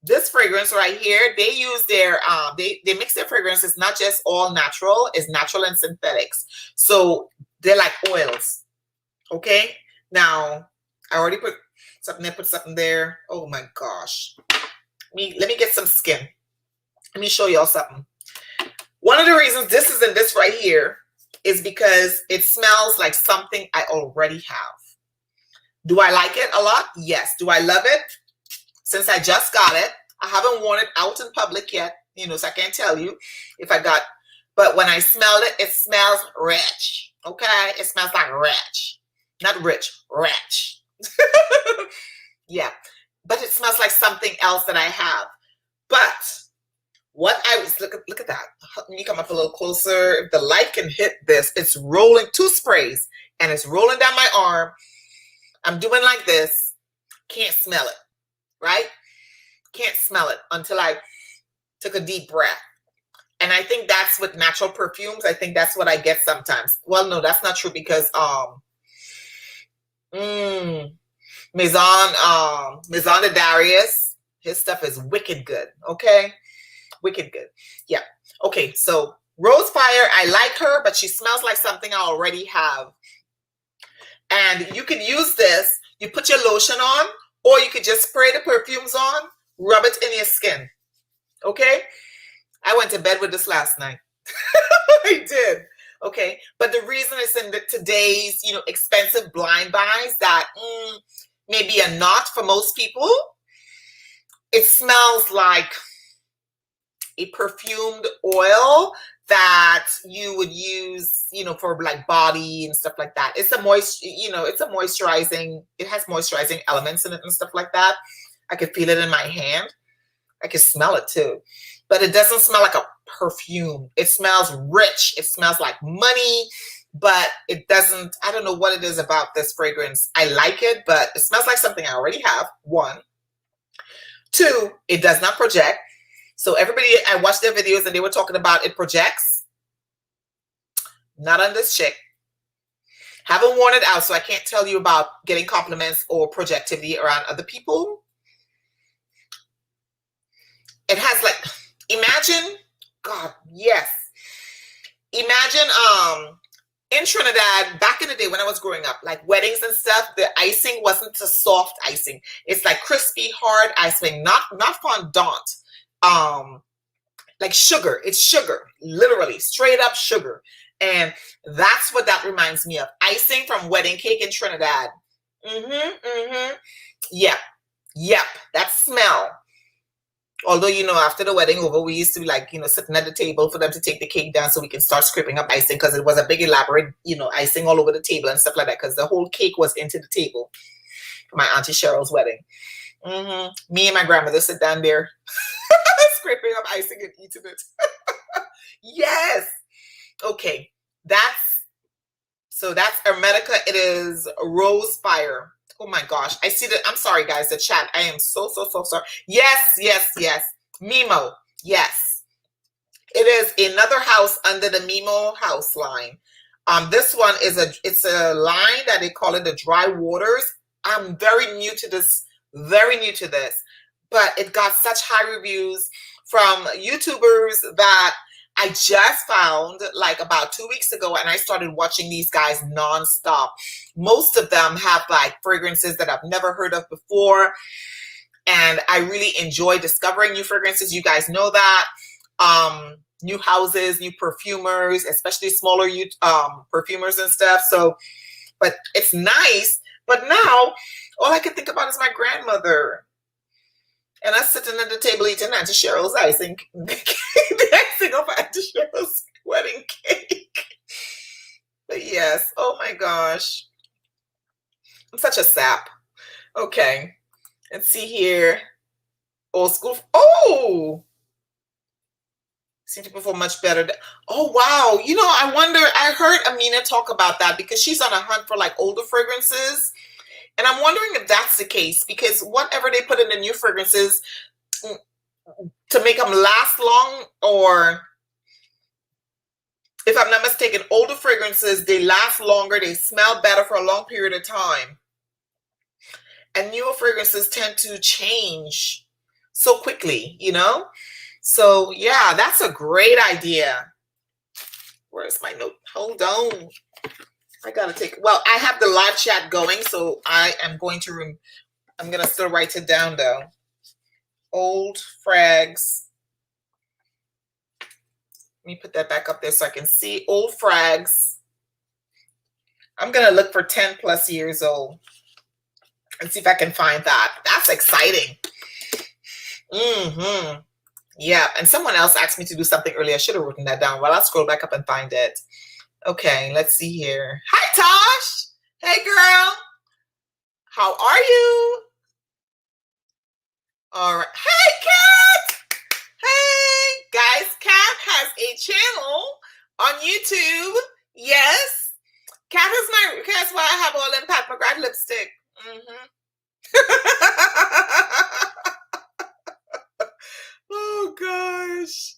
A: this fragrance right here, they use their, they mix their fragrance. It's not just all natural. It's natural and synthetics. So they're like oils. Okay? Now, I already put something there. Oh my gosh. Let me get some skin. Let me show y'all something. One of the reasons this is in this right here is because it smells like something I already have. Do I like it a lot? Yes. Do I love it? Since I just got it, I haven't worn it out in public yet, you know, so I can't tell you if I got, but when I smelled it, it smells rich. Okay? It smells like rich. Not rich, rich. Yeah. But it smells like something else that I have. But what I was, look at that. Let me come up a little closer. If the light can hit this, it's rolling, 2 sprays, and it's rolling down my arm. I'm doing like this. Can't smell it, right? Can't smell it until I took a deep breath. And I think that's with natural perfumes. I think that's what I get sometimes. Well, no, that's not true because Maison de Darius, his stuff is wicked good. Okay. Wicked good. Yeah. Okay. So Rosefire, I like her, but she smells like something I already have. And you can use this. You put your lotion on, or you could just spray the perfumes on, rub it in your skin. Okay? I went to bed with this last night. I did. Okay? But the reason it's in today's, expensive blind buys that maybe are not for most people, it smells like a perfumed oil that you would use, for like body and stuff like that. It's a it's a moisturizing, it has moisturizing elements in it and stuff like that. I could feel it in my hand. I could smell it too. But it doesn't smell like a perfume. It smells rich. It smells like money, but it doesn't, I don't know what it is about this fragrance. I like it, but it smells like something I already have, 1. 2, it does not project. So everybody, I watched their videos and they were talking about it projects. Not on this chick. Haven't worn it out, so I can't tell you about getting compliments or projectivity around other people. It has like, imagine, God, yes. Imagine in Trinidad, back in the day when I was growing up, like weddings and stuff, the icing wasn't a soft icing. It's like crispy, hard icing, not fondant. Like sugar. It's sugar, literally straight up sugar. And that's what that reminds me of. Icing from wedding cake in Trinidad. Yep. That smell. Although, after the wedding over, we used to be like, sitting at the table for them to take the cake down so we can start scraping up icing, because it was a big elaborate, icing all over the table and stuff like that, because the whole cake was into the table for my Auntie Cheryl's wedding. Me and my grandmother sit down there scraping up icing and eating it. Yes. Okay. That's Hermetica. It is Rosefire. Oh my gosh. I see that. I'm sorry, guys, the chat. I am so sorry. Yes. Mimo. Yes. It is another house under the Mimo house line. This one is it's a line that they call it the Dry Waters. I'm very new to this, but it got such high reviews from YouTubers that I just found like about 2 weeks ago, and I started watching these guys nonstop. Most of them have like fragrances that I've never heard of before, and I really enjoy discovering new fragrances. You guys know that. New houses, new perfumers, especially smaller perfumers and stuff. So, but it's nice. But now, all I can think about is my grandmother. And us sitting at the table eating Auntie Cheryl's icing, the icing of Auntie Cheryl's wedding cake. But yes, oh my gosh. I'm such a sap. Okay, let's see here. Old school. Oh! Seem to perform much better. Oh, wow. I wonder, I heard Amina talk about that because she's on a hunt for like older fragrances. And I'm wondering if that's the case, because whatever they put in the new fragrances to make them last long, or if I'm not mistaken, older fragrances, they last longer, they smell better for a long period of time. And newer fragrances tend to change so quickly, So yeah, that's a great idea. Where's my note? Hold on. I gotta I have the live chat going, so I am going to, I'm gonna still write it down though. Old frags. Let me put that back up there so I can see. Old frags. I'm gonna look for 10 plus years old and see if I can find that. That's exciting. Yeah, and someone else asked me to do something earlier. I should have written that down. Well, I'll scroll back up and find it. Okay, let's see here. Hi, Tosh. Hey, girl. How are you? All right. Hey, Kat. Hey, guys. Kat has a channel on YouTube. Yes. Cat's why I have all them Pat McGrath lipstick. Oh, gosh.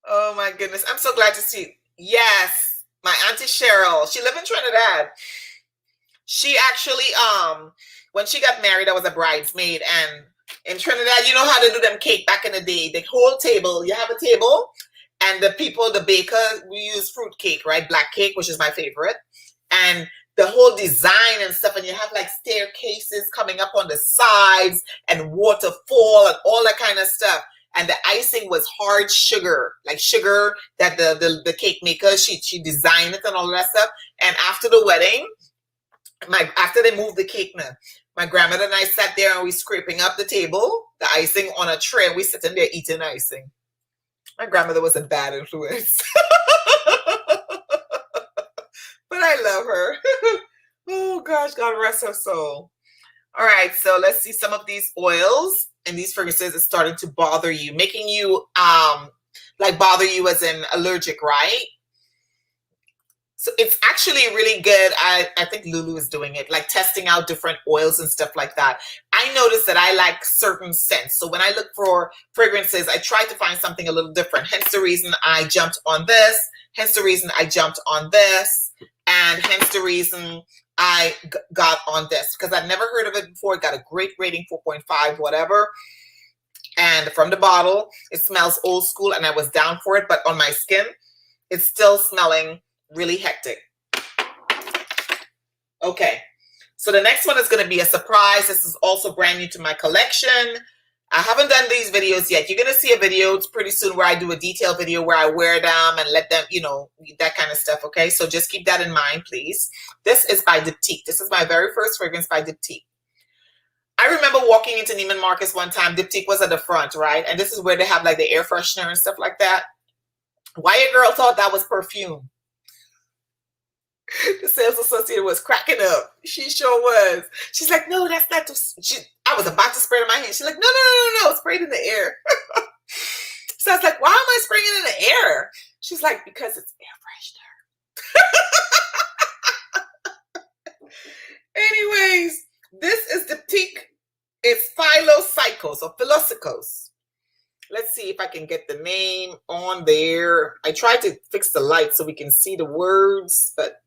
A: Oh, my goodness. I'm so glad to see you. Yes, my Auntie Cheryl. She lived in Trinidad. She actually, when she got married, I was a bridesmaid. And in Trinidad, you know how to do them cake back in the day. The whole table, you have a table, And the baker, we use fruit cake, right? Black cake, which is my favorite. And the whole design and stuff, and you have like staircases coming up on the sides and waterfall and all that kind of stuff. And the icing was hard sugar, like sugar that the cake maker, she designed it and all of that stuff. And after the wedding, after they moved the cake now, my grandmother and I sat there and we scraping up the table, the icing on a tray, and we sitting there eating icing. My grandmother was a bad influence. But I love her. Oh gosh, God rest her soul. All right, so let's see some of these oils and these fragrances is starting to bother you, making you like bother you as in allergic, right? So it's actually really good. I think Lulu is doing it, like testing out different oils and stuff like that. I noticed that I like certain scents. So when I look for fragrances, I try to find something a little different. Hence the reason I jumped on this. Hence the reason I jumped on this. And hence the reason I got on this, because I've never heard of it before. It got a great rating, 4.5, whatever. And from the bottle, it smells old school, and I was down for it. But on my skin, it's still smelling really hectic. Okay, so the next one is going to be a surprise. This is also brand new to my collection. I haven't done these videos yet. You're going to see a video pretty soon where I do a detailed video where I wear them and let them, you know, that kind of stuff. Okay, so just keep that in mind, please. This is by Diptyque. This is my very first fragrance by Diptyque. I remember walking into Neiman Marcus one time. Diptyque was at the front, right? And this is where they have like the air freshener and stuff like that. Why a girl thought that was perfume? The sales associate was cracking up. She sure was. She's like, no, that's not. I was about to spray it in my hand. She's like, no, spray it in the air. So I was like, why am I spraying it in the air? She's like, because it's air freshener. Anyways, this is Diptyque. It's Philosykos or Philosykos. Let's see if I can get the name on there. I tried to fix the light so we can see the words, but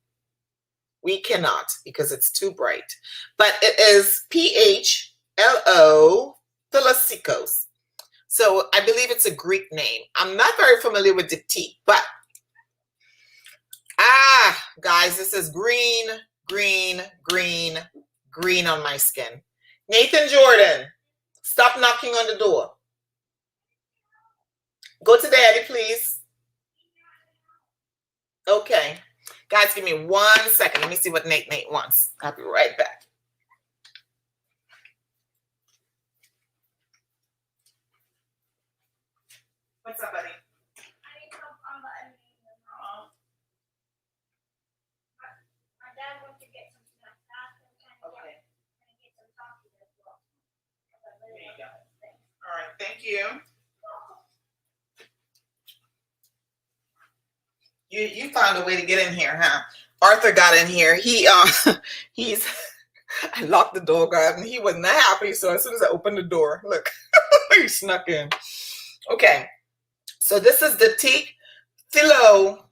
A: we cannot because it's too bright. But it is PHLO Philosykos. So I believe it's a Greek name. I'm not very familiar with Diptyque, but guys, this is green on my skin. Nathan Jordan, stop knocking on the door. Go to daddy, please. Okay. Guys, give me 1 second. Let me see what Nate wants. I'll be right back. What's up, buddy? I need help on the editing. My dad wants to get some snacks. Okay. Get some coffee as well. There you go. All right, thank you. You found a way to get in here, huh? Arthur got in here. I locked the door, guys, and he was not happy. So as soon as I opened the door, look, he snuck in. Okay, so this is the Diptyque Philo.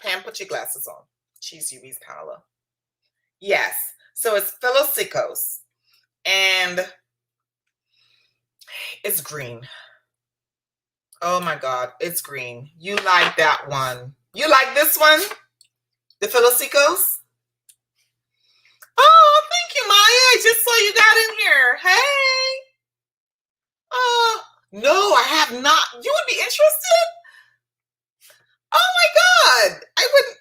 A: Pam, put your glasses on. She's UV's color. Yes, so it's Philosykos, and it's green. Oh my God, it's green. You like that one? You like this one? The Philosykos? Oh, thank you, Maya. I just saw you got in here. Hey. Oh, no, I have not. You would be interested? Oh my God. I wouldn't,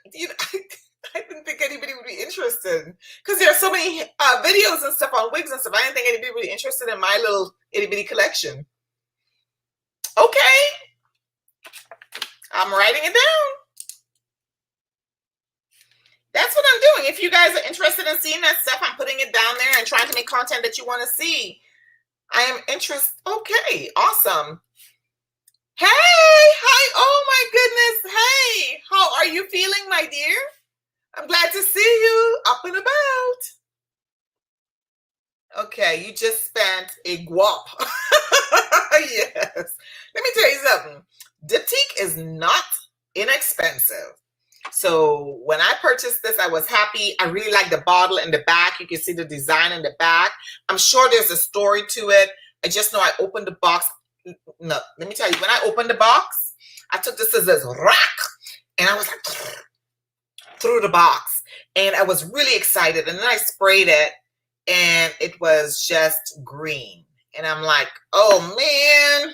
A: I didn't think anybody would be interested because there are so many videos and stuff on wigs and stuff. I didn't think anybody would be interested in my little itty bitty collection. Okay. I'm writing it down. That's what I'm doing. If you guys are interested in seeing that stuff, I'm putting it down there and trying to make content that you want to see. I am interested. Okay, awesome. Hey, hi. Oh my goodness. Hey, how are you feeling, my dear? I'm glad to see you up and about. Okay, you just spent a guap. Yes. Let me tell you something. Diptyque is not inexpensive. So when I purchased this, I was happy. I really like the bottle in the back. You can see the design in the back. I'm sure there's a story to it. I just know I opened the box. No, let me tell you, when I opened the box, I took the scissors, rock, and I was like, through the box. And I was really excited. And then I sprayed it, and it was just green. And I'm like, oh, man,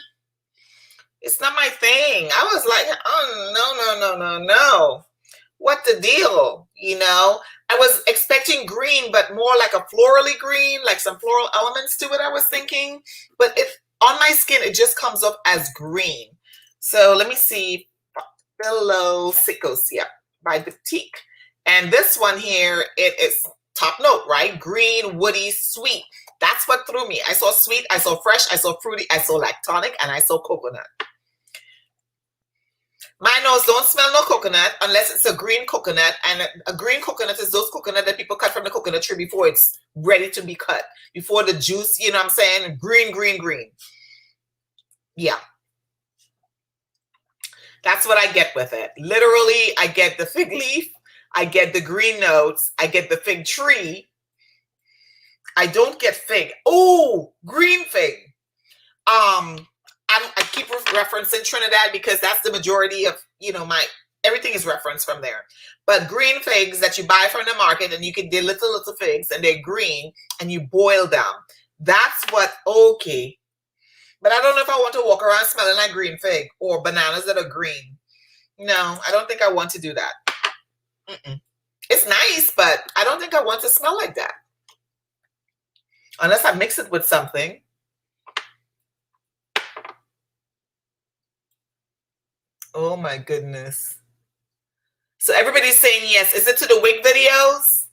A: it's not my thing. I was like, oh, no. What the deal? You know, I was expecting green, but more like a florally green, like some floral elements to it, I was thinking. But if on my skin, it just comes off as green. So let me see. Philosykos, yeah, by Diptyque. And this one here, it is top note, right? Green, woody, sweet. That's what threw me. I saw sweet, I saw fresh, I saw fruity, I saw lactonic, and I saw coconut. My nose don't smell no coconut unless it's a green coconut. And a green coconut is those coconut that people cut from the coconut tree before it's ready to be cut. Before the juice, you know what I'm saying? Green. Yeah. That's what I get with it. Literally, I get the fig leaf. I get the green notes. I get the fig tree. I don't get fig. Oh, green fig. I keep referencing Trinidad because that's the majority of, you know, everything is referenced from there. But green figs that you buy from the market, and you can get little figs, and they're green, and you boil them. That's what, okay. But I don't know if I want to walk around smelling like green fig or bananas that are green. No, I don't think I want to do that. It's nice, but I don't think I want to smell like that. Unless I mix it with something. Oh my goodness. So everybody's saying yes. Is it to the wig videos?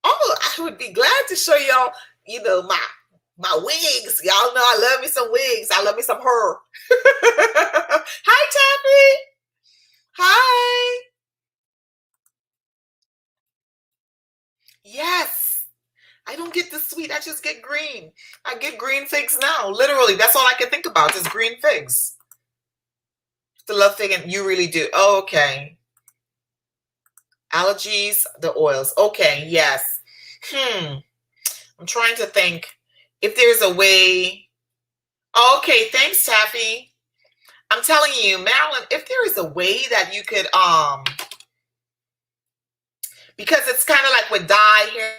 A: Oh, I would be glad to show y'all, you know, my wigs. Y'all know I love me some wigs. I love me some her. Hi, Taffy. Hi. Yes. I don't get the sweet. I just get green. I get green figs now. Literally, that's all I can think about is green figs. The love fig, and you really do. Oh, okay. Allergies, the oils. Okay, yes. I'm trying to think if there's a way. Oh, okay, thanks, Taffy. I'm telling you, Marilyn, if there is a way that you could, because it's kind of like with dye here.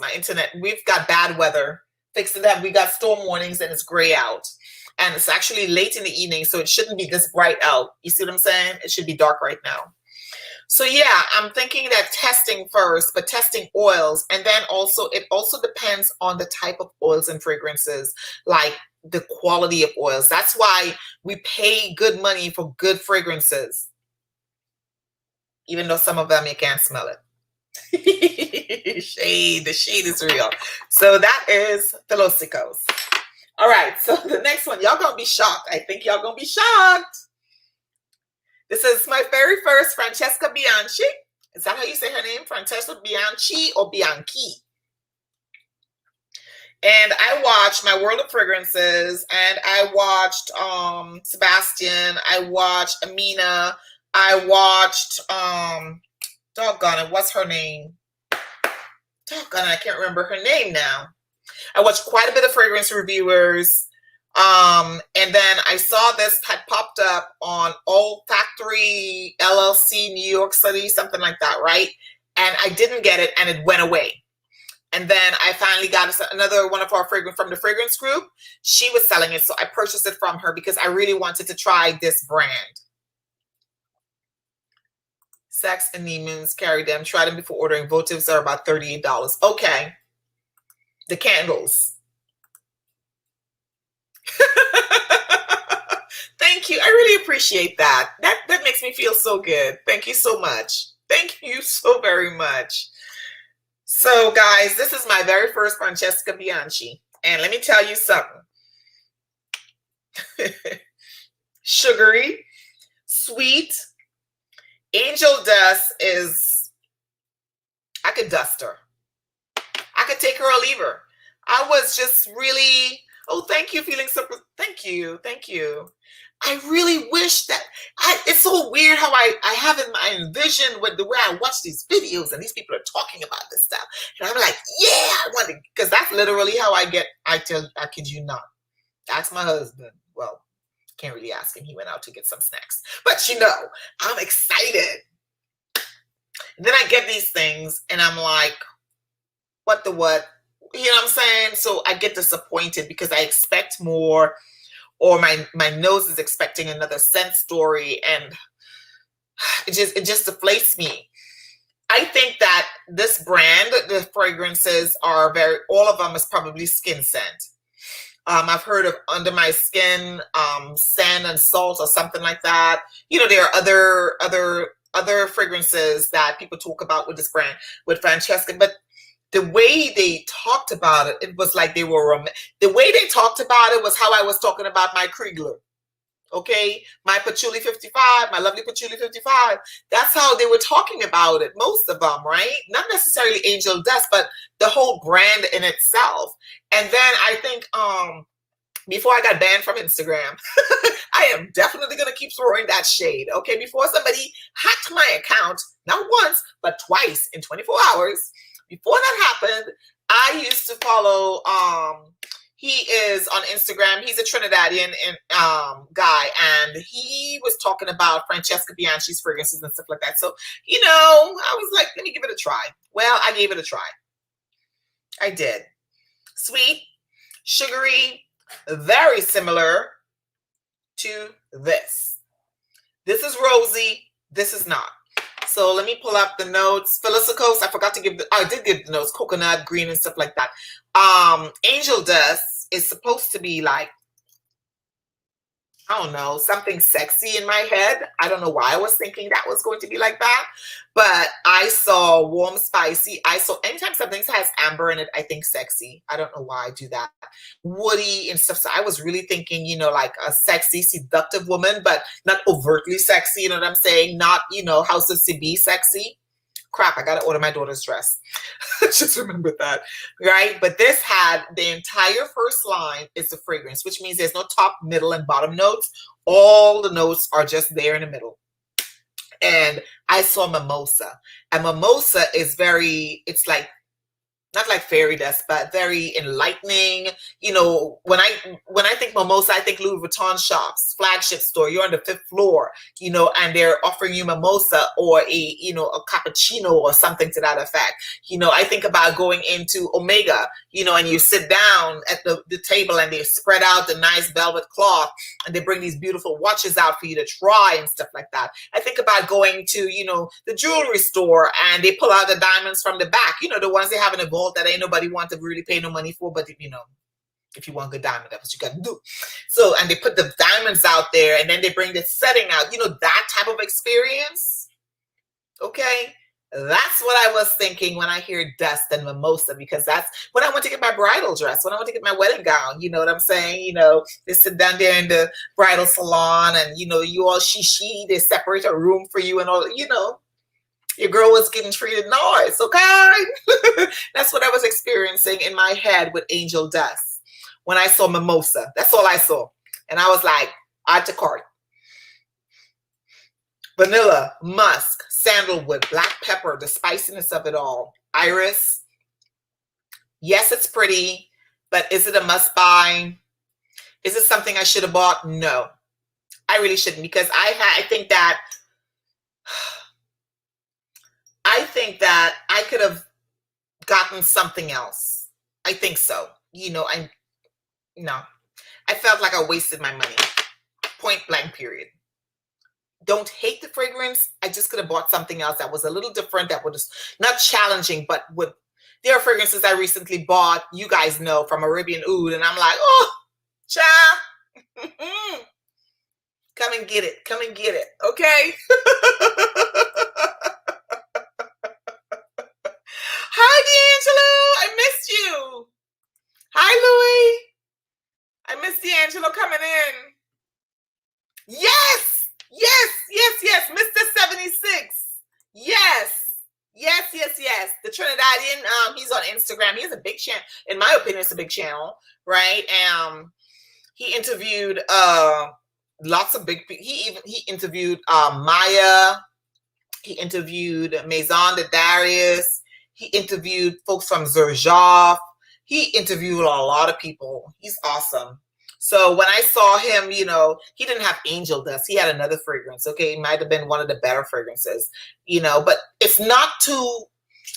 A: My internet, we've got bad weather. Fixing that, we got storm warnings and it's gray out. And it's actually late in the evening, so it shouldn't be this bright out. You see what I'm saying? It should be dark right now. So yeah, I'm thinking that testing first, but testing oils. And then also, it also depends on the type of oils and fragrances, like the quality of oils. That's why we pay good money for good fragrances. Even though some of them you can't smell it. Shade, the shade is real. So that is Philosykos. All right, so the next one, y'all gonna be shocked. I think y'all gonna be shocked. This is my very first Francesca Bianchi. Is that how you say her name? Francesca Bianchi or Bianchi? And I watched My World of Fragrances, and I watched Sebastian, I watched Amina, I watched doggone it, what's her name? Doggone it, I can't remember her name now. I watched quite a bit of fragrance reviewers. And then I saw this had popped up on Olfactory LLC, New York City, something like that, right? And I didn't get it, and it went away. And then I finally got another one of our fragrance from the fragrance group. She was selling it, so I purchased it from her because I really wanted to try this brand. Sex and Neiman's, carry them, try them before ordering. Votives are about $38. Okay. The candles. Thank you. I really appreciate that. That makes me feel so good. Thank you so much. Thank you so very much. So guys, this is my very first Francesca Bianchi. And let me tell you something. Sugary, sweet. Angel dust is, I could dust her. I could take her or leave her. I was just really Oh, thank you. Feeling so. Thank you. Thank you. I really wish that it's so weird how I have in my envision with the way I watch these videos and these people are talking about this stuff. And I'm like, yeah, I want to, because that's literally how I get, I kid you not. Ask my husband. Well, can't really ask him. He went out to get some snacks. But you know, I'm excited. And then I get these things and I'm like, what the what? You know what I'm saying? So I get disappointed because I expect more, or my nose is expecting another scent story, and it just deflates me. I think that this brand, the fragrances are all of them is probably skin scent. I've heard of Under My Skin, Sand and Salt or something like that. You know, there are other fragrances that people talk about with this brand, with Francesca, but the way they talked about it, it was like they were, the way they talked about it was how I was talking about my Kriegler. Okay, my Patchouli 55, my lovely Patchouli 55. That's how they were talking about it, most of them, right? Not necessarily Angel Dust, but the whole brand in itself. And then I think before I got banned from Instagram, I am definitely going to keep throwing that shade, okay? Before somebody hacked my account, not once, but twice in 24 hours. Before that happened, I used to follow, he is on Instagram. He's a Trinidadian guy, and he was talking about Francesca Bianchi's fragrances and stuff like that. So, you know, I was like, let me give it a try. Well, I gave it a try. I did. Sweet, sugary, very similar to this. This is rosy. This is not. So let me pull up the notes. Philosykos, I forgot to give I did give the notes, coconut, green, and stuff like that. Angel Dust is supposed to be like, I don't know, something sexy in my head. I don't know why I was thinking that was going to be like that. But I saw warm, spicy. I saw anytime something has amber in it, I think sexy. I don't know why I do that. Woody and stuff. So I was really thinking, you know, like a sexy, seductive woman, but not overtly sexy. You know what I'm saying? Not, you know, House of CB sexy. Crap, I got to order my daughter's dress. Just remember that, right? But this had the entire first line is the fragrance, which means there's no top, middle, and bottom notes. All the notes are just there in the middle. And I saw mimosa. And mimosa is very, it's like, not like fairy dust, but very enlightening. You know, when I think mimosa, I think Louis Vuitton shops, flagship store. You're on the 5th floor, you know, and they're offering you mimosa or a, you know, a cappuccino or something to that effect. You know, I think about going into Omega, you know, and you sit down at the table and they spread out the nice velvet cloth and they bring these beautiful watches out for you to try and stuff like that. I think about going to, you know, the jewelry store and they pull out the diamonds from the back, you know, the ones they have in a vault that ain't nobody want to really pay no money for, but you know, if you want good diamond, that's what you got to do. So, and they put the diamonds out there and then they bring the setting out, you know, that type of experience. Okay. That's what I was thinking when I hear dust and mimosa, because that's when I want to get my bridal dress, when I want to get my wedding gown, you know what I'm saying? You know, they sit down there in the bridal salon and, you know, you all she, they separate a room for you and all, you know, your girl was getting treated nice, okay? That's what I was experiencing in my head with Angel Dust when I saw mimosa. That's all I saw. And I was like, add to cart. Vanilla, musk, sandalwood, black pepper, the spiciness of it all. Iris. Yes, it's pretty, but is it a must buy? Is it something I should have bought? No, I really shouldn't, because I think that I could have gotten something else. I think so. You know, I felt like I wasted my money. Point blank, period. Don't hate the fragrance. I just could have bought something else that was a little different, that was not challenging, but there are fragrances I recently bought, you guys know, from Arabian Oud, and I'm like, oh, child, come and get it. Come and get it, okay? Hi, D'Angelo. I missed you. Hi, Louie. I missed D'Angelo coming in. Yes. Yes. Mr. 76. Yes. The Trinidadian Italian. He's on Instagram. He has a big channel. In my opinion, it's a big channel, right? He interviewed lots of big people. He interviewed Maya. He interviewed Maison de Darius. He interviewed folks from Xerjoff. He interviewed a lot of people. He's awesome. So when I saw him, you know, he didn't have angel dust. He had another fragrance. Okay, it might have been one of the better fragrances, you know, but it's not too,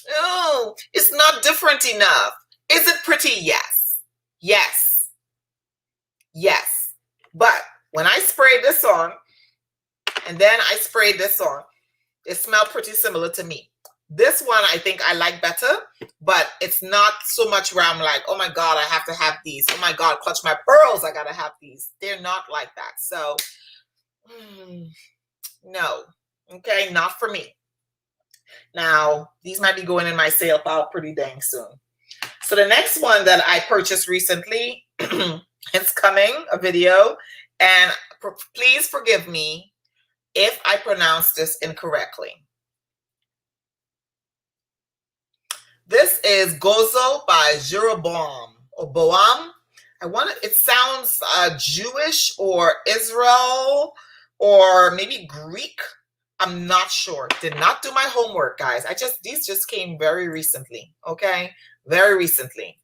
A: oh, it's not different enough. Is it pretty? Yes. Yes. Yes. But when I sprayed this on, and then I sprayed this on, it smelled pretty similar to me. This one, I think I like better, but it's not so much where I'm like, oh my God, I have to have these. Oh my God, clutch my pearls, I gotta have these. They're not like that. So, no. Okay, not for me. Now, these might be going in my sale pile pretty dang soon. So the next one that I purchased recently, it's coming, a video, and please forgive me if I pronounce this incorrectly. This is Gozo by Jeroboam or Boam. It sounds Jewish or Israel or maybe Greek. I'm not sure. Did not do my homework, guys. These just came very recently. Okay. Very recently.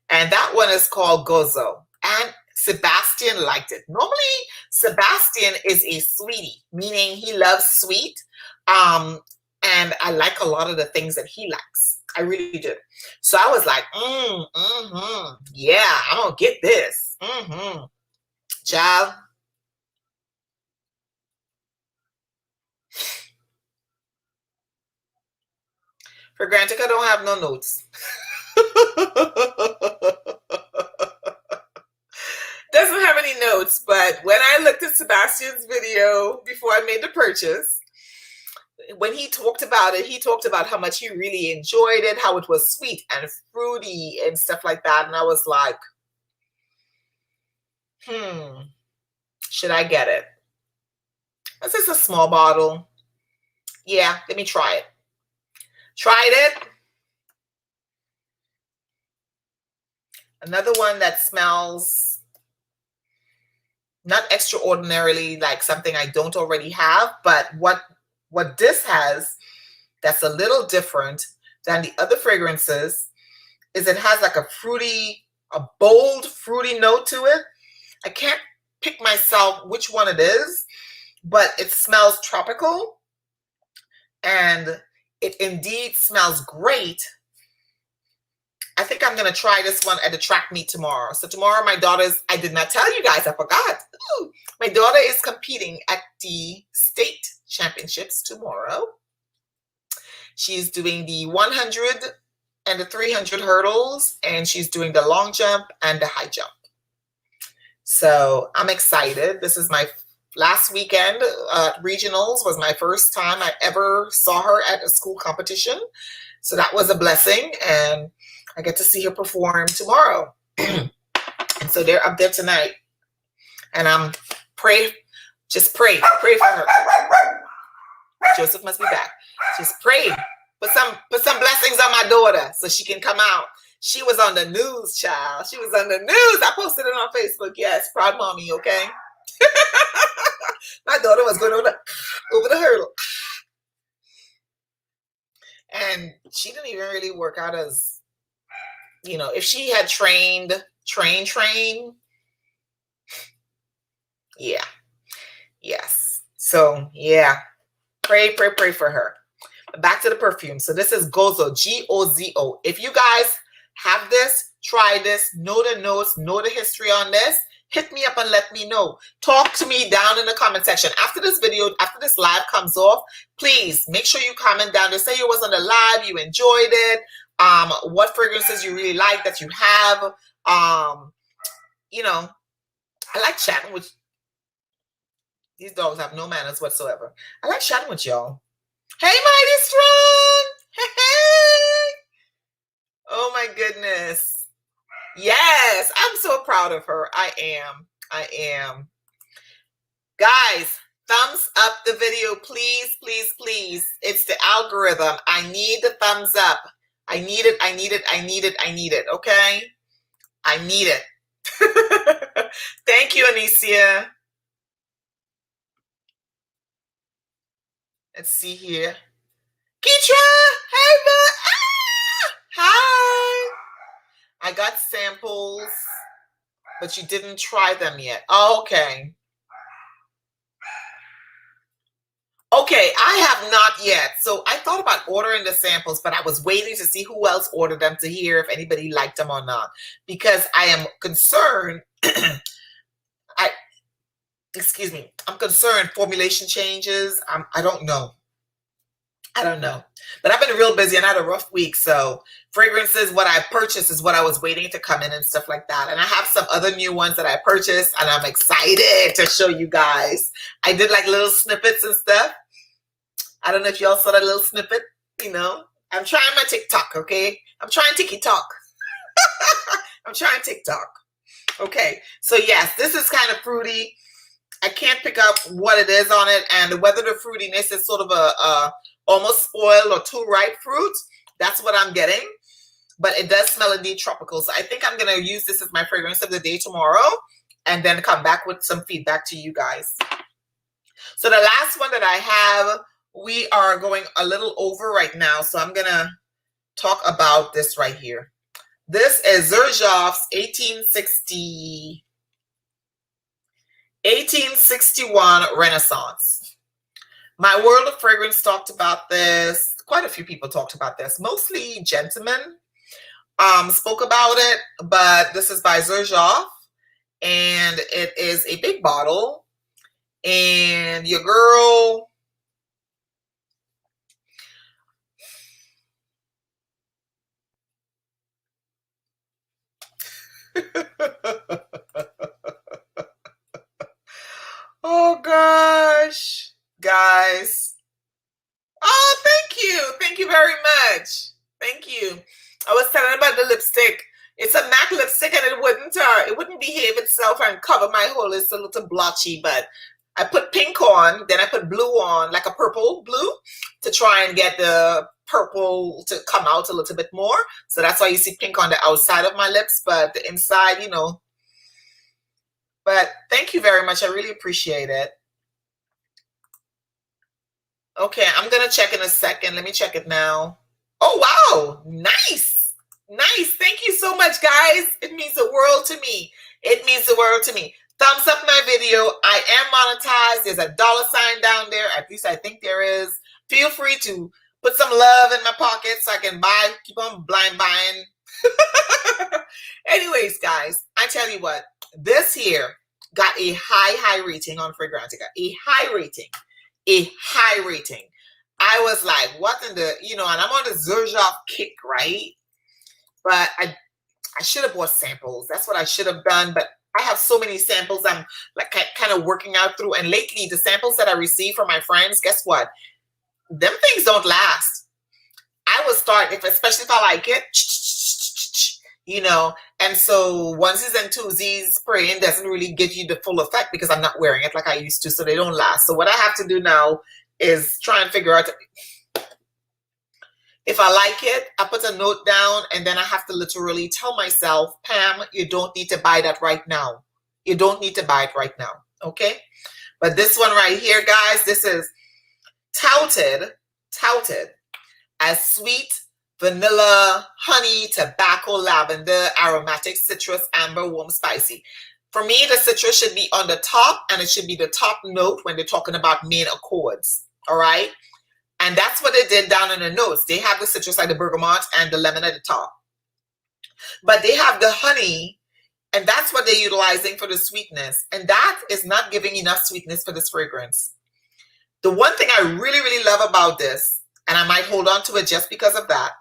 A: And that one is called Gozo. And Sebastian liked it. Normally, Sebastian is a sweetie, meaning he loves sweet. And I like a lot of the things that he likes. I really do. So I was like, yeah, I'm going to get this. Child. For granted, I don't have no notes. Doesn't have any notes, but when I looked at Sebastian's video before I made the purchase, when he talked about it, he talked about how much he really enjoyed it, how it was sweet and fruity and stuff like that. And I was like, should I get it? This is a small bottle. Yeah, let me try it. Tried it. Another one that smells not extraordinarily like something I don't already have, but what this has that's a little different than the other fragrances is it has like a bold fruity note to it. I can't pick myself which one it is, but it smells tropical and it indeed smells great. I think I'm going to try this one at the track meet tomorrow. So tomorrow I did not tell you guys, I forgot. Ooh, my daughter is competing at the state championships tomorrow. She's doing the 100 and the 300 hurdles, and she's doing the long jump and the high jump. So I'm excited. This is my last weekend. Regionals was my first time I ever saw her at a school competition. So that was a blessing, and I get to see her perform tomorrow. And so they're up there tonight. And I'm pray for her. Joseph must be back. Just pray. Put some blessings on my daughter so she can come out. She was on the news, child. She was on the news. I posted it on Facebook. Yes, proud mommy, okay? My daughter was going over the hurdle. And she didn't even really work out as, you know, if she had trained, yeah. Yes. So, yeah. Pray for her. Back to the perfume. So this is Gozo, G-O-Z-O. If you guys have this, try this, know the notes, know the history on this, hit me up and let me know. Talk to me down in the comment section. After this video, after this live comes off, please make sure you comment down to say you was on the live, you enjoyed it, what fragrances you really like that you have. You know, I like chatting with these dogs. Have no manners whatsoever. I like chatting with y'all. Hey, Mighty Strong. Hey. Oh my goodness. Yes, I'm so proud of her. I am. Guys, thumbs up the video, please, please, please. It's the algorithm. I need the thumbs up. I need it. I need it. I need it. I need it. Okay. I need it. Thank you, Anicia. Let's see here. Keitra! Hey, hi! I got samples, but you didn't try them yet. Oh, okay. Okay, I have not yet. So I thought about ordering the samples, but I was waiting to see who else ordered them to hear if anybody liked them or not. Because I am concerned, excuse me, I'm concerned formulation changes. I don't know. I don't know. But I've been real busy and I had a rough week. So fragrances, what I purchased is what I was waiting to come in and stuff like that. And I have some other new ones that I purchased and I'm excited to show you guys. I did like little snippets and stuff. I don't know if y'all saw that little snippet, you know. I'm trying my TikTok, okay? I'm trying TikTok. I'm trying TikTok. Okay, so yes, this is kind of fruity. I can't pick up what it is on it, and whether the fruitiness is sort of a almost spoiled or too ripe fruit. That's what I'm getting. But it does smell indeed tropical. So I think I'm going to use this as my fragrance of the day tomorrow and then come back with some feedback to you guys. So the last one that I have, we are going a little over right now. So I'm going to talk about this right here. This is Xerjoff's 1861 Renaissance. My World of Fragrance talked about this. Quite a few people talked about this. Mostly gentlemen spoke about it, but this is by Xerjoff, and it is a big bottle. And your girl, oh gosh, guys. Oh, thank you very much. Thank you. I was telling about the lipstick. It's a MAC lipstick, and it wouldn't behave itself and cover my hole. It's a little blotchy, but I put pink on, then I put blue on, like a purple blue, to try and get the purple to come out a little bit more. So that's why you see pink on the outside of my lips, but the inside, you know. But thank you very much. I really appreciate it. Okay, I'm going to check in a second. Let me check it now. Oh, wow. Nice. Nice. Thank you so much, guys. It means the world to me. It means the world to me. Thumbs up my video. I am monetized. There's a $ down there. At least I think there is. Feel free to put some love in my pocket so I can buy, keep on blind buying. Anyways, guys, I tell you what. This here got a high rating on Fragrantica. A high rating. A high rating. I was like, what in the, you know, and I'm on the Xerjoff kick, right? But I should have bought samples. That's what I should have done. But I have so many samples I'm like kind of working out through. And lately, the samples that I receive from my friends, guess what? Them things don't last. I will start, especially if I like it, you know. And so onesies and twosies spraying doesn't really give you the full effect because I'm not wearing it like I used to, so they don't last. So what I have to do now is try and figure out if I like it. I put a note down, and then I have to literally tell myself, Pam, you don't need to buy that right now. You don't need to buy it right now, okay? But this one right here, guys, this is touted as sweet vanilla, honey, tobacco, lavender, aromatic, citrus, amber, warm, spicy. For me, the citrus should be on the top, and it should be the top note when they're talking about main accords, all right? And that's what they did down in the notes. They have the citrus like the bergamot and the lemon at the top. But they have the honey, and that's what they're utilizing for the sweetness. And that is not giving enough sweetness for this fragrance. The one thing I really, really love about this, and I might hold on to it just because of that,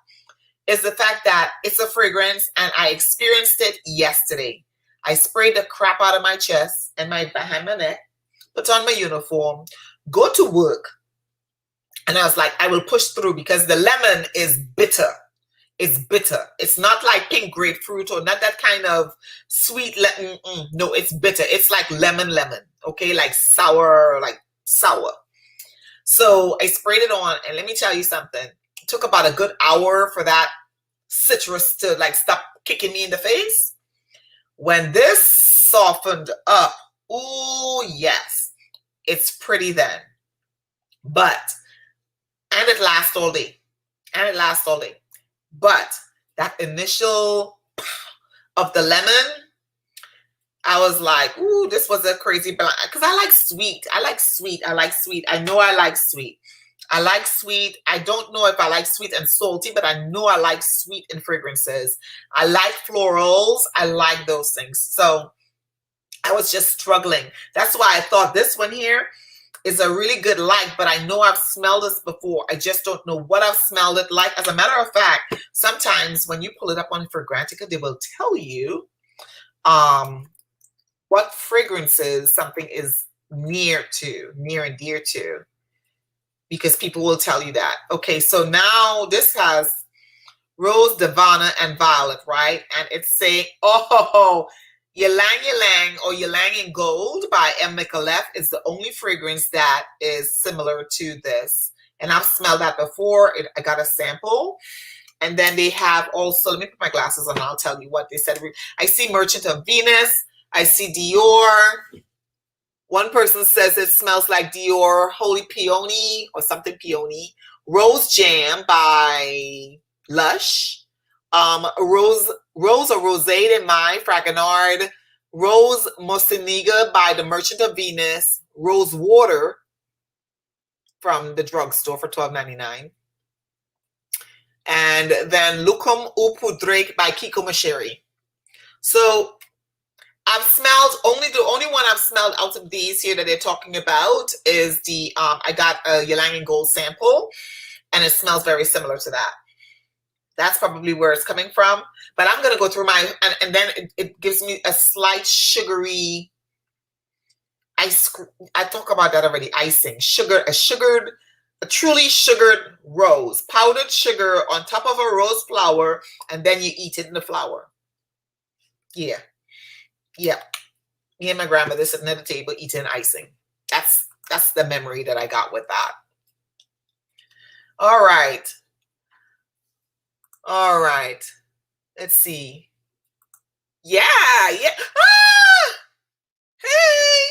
A: is the fact that it's a fragrance, and I experienced it yesterday. I sprayed the crap out of my chest and behind my neck, put on my uniform, go to work, and I was like, I will push through because the lemon is bitter. It's bitter. It's not like pink grapefruit or not that kind of sweet lemon. No, it's bitter. It's like lemon, okay? Like sour, So I sprayed it on, and let me tell you something. It took about a good hour for that citrus to like stop kicking me in the face. When this softened up, ooh, yes, it's pretty then. But, and it lasts all day. And it lasts all day. But that initial of the lemon, I was like, ooh, this was a crazy blend. Because I like sweet. I like sweet. I like sweet. I know I like sweet. I like sweet. I don't know if I like sweet and salty, but I know I like sweet in fragrances. I like florals. I like those things. So I was just struggling. That's why I thought this one here is a really good like, but I know I've smelled this before. I just don't know what I've smelled it like. As a matter of fact, sometimes when you pull it up on Fragrantica, they will tell you what fragrances something is near and dear to, because people will tell you that. Okay, so now this has Rose, Divana, and Violet, right? And it's saying, oh, 𝐤𝐸𝐴𝐿𝑎ng 𝐤𝐸𝐴𝐿𝐴ng or 𝐤𝐸𝐴𝐿𝐴ng in Gold by Hermetica Rosefire is the only fragrance that is similar to this. And I've smelled that before. I got a sample. And then they have also, let me put my glasses on and I'll tell you what they said. I see Merchant of Venus. I see Dior. One person says it smells like Dior Holy Peony or something peony. Rose Jam by Lush. Rose or Rosé de Mai Fragonard. Rose Moceniga by the Merchant of Venus. Rose Water from the drugstore for $12.99. And then Lucum au Poudre by Kiko Masheri. So I've smelled the only one I've smelled out of these here that they're talking about is the I got a 𝐤𝐸𝐴𝐿𝐴ng in Gold sample, and it smells very similar to that. That's probably where it's coming from. But I'm gonna go through my and then it gives me a slight sugary. I talk about that already. Icing, a truly sugared rose, powdered sugar on top of a rose flower, and then you eat it in the flower. Yeah. Yeah, me and my grandmother sitting at the table eating icing. That's the memory that I got with that. All right. All right. Let's see. Yeah. Ah! Hey.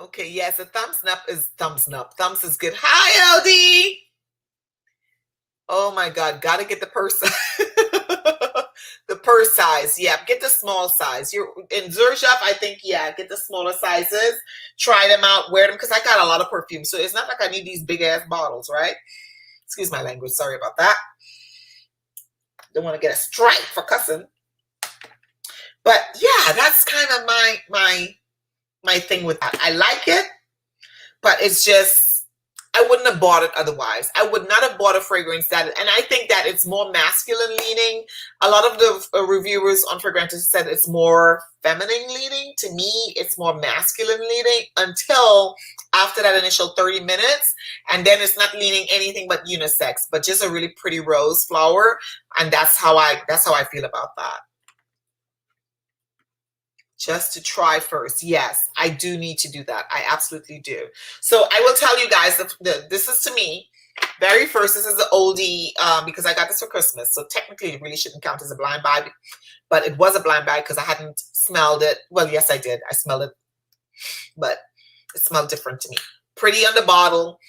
A: Okay, yes, a thumbs up. Thumbs is good. Hi, LD. Oh my God, gotta get the purse. The purse size, yeah, get the small size. You're in Xerjoff, I think, yeah, get the smaller sizes, try them out, wear them, because I got a lot of perfume, so it's not like I need these big ass bottles, right? Excuse my language, sorry about that. Don't want to get a strike for cussing. But yeah, that's kind of my thing with that. I like it, but it's just, I wouldn't have bought it otherwise. I would not have bought a fragrance that, and I think that it's more masculine leaning. A lot of the reviewers on Fragrantica said it's more feminine leaning. To me, it's more masculine leaning until after that initial 30 minutes. And then it's not leaning anything but unisex, but just a really pretty rose flower. And that's how I feel about that. Just to try first. Yes, I do need to do that. I absolutely do. So I will tell you guys that this is to me, very first, this is the oldie because I got this for Christmas. So technically it really shouldn't count as a blind buy, but it was a blind buy because I hadn't smelled it. Well, yes, I did. I smelled it, but it smelled different to me. Pretty on the bottle.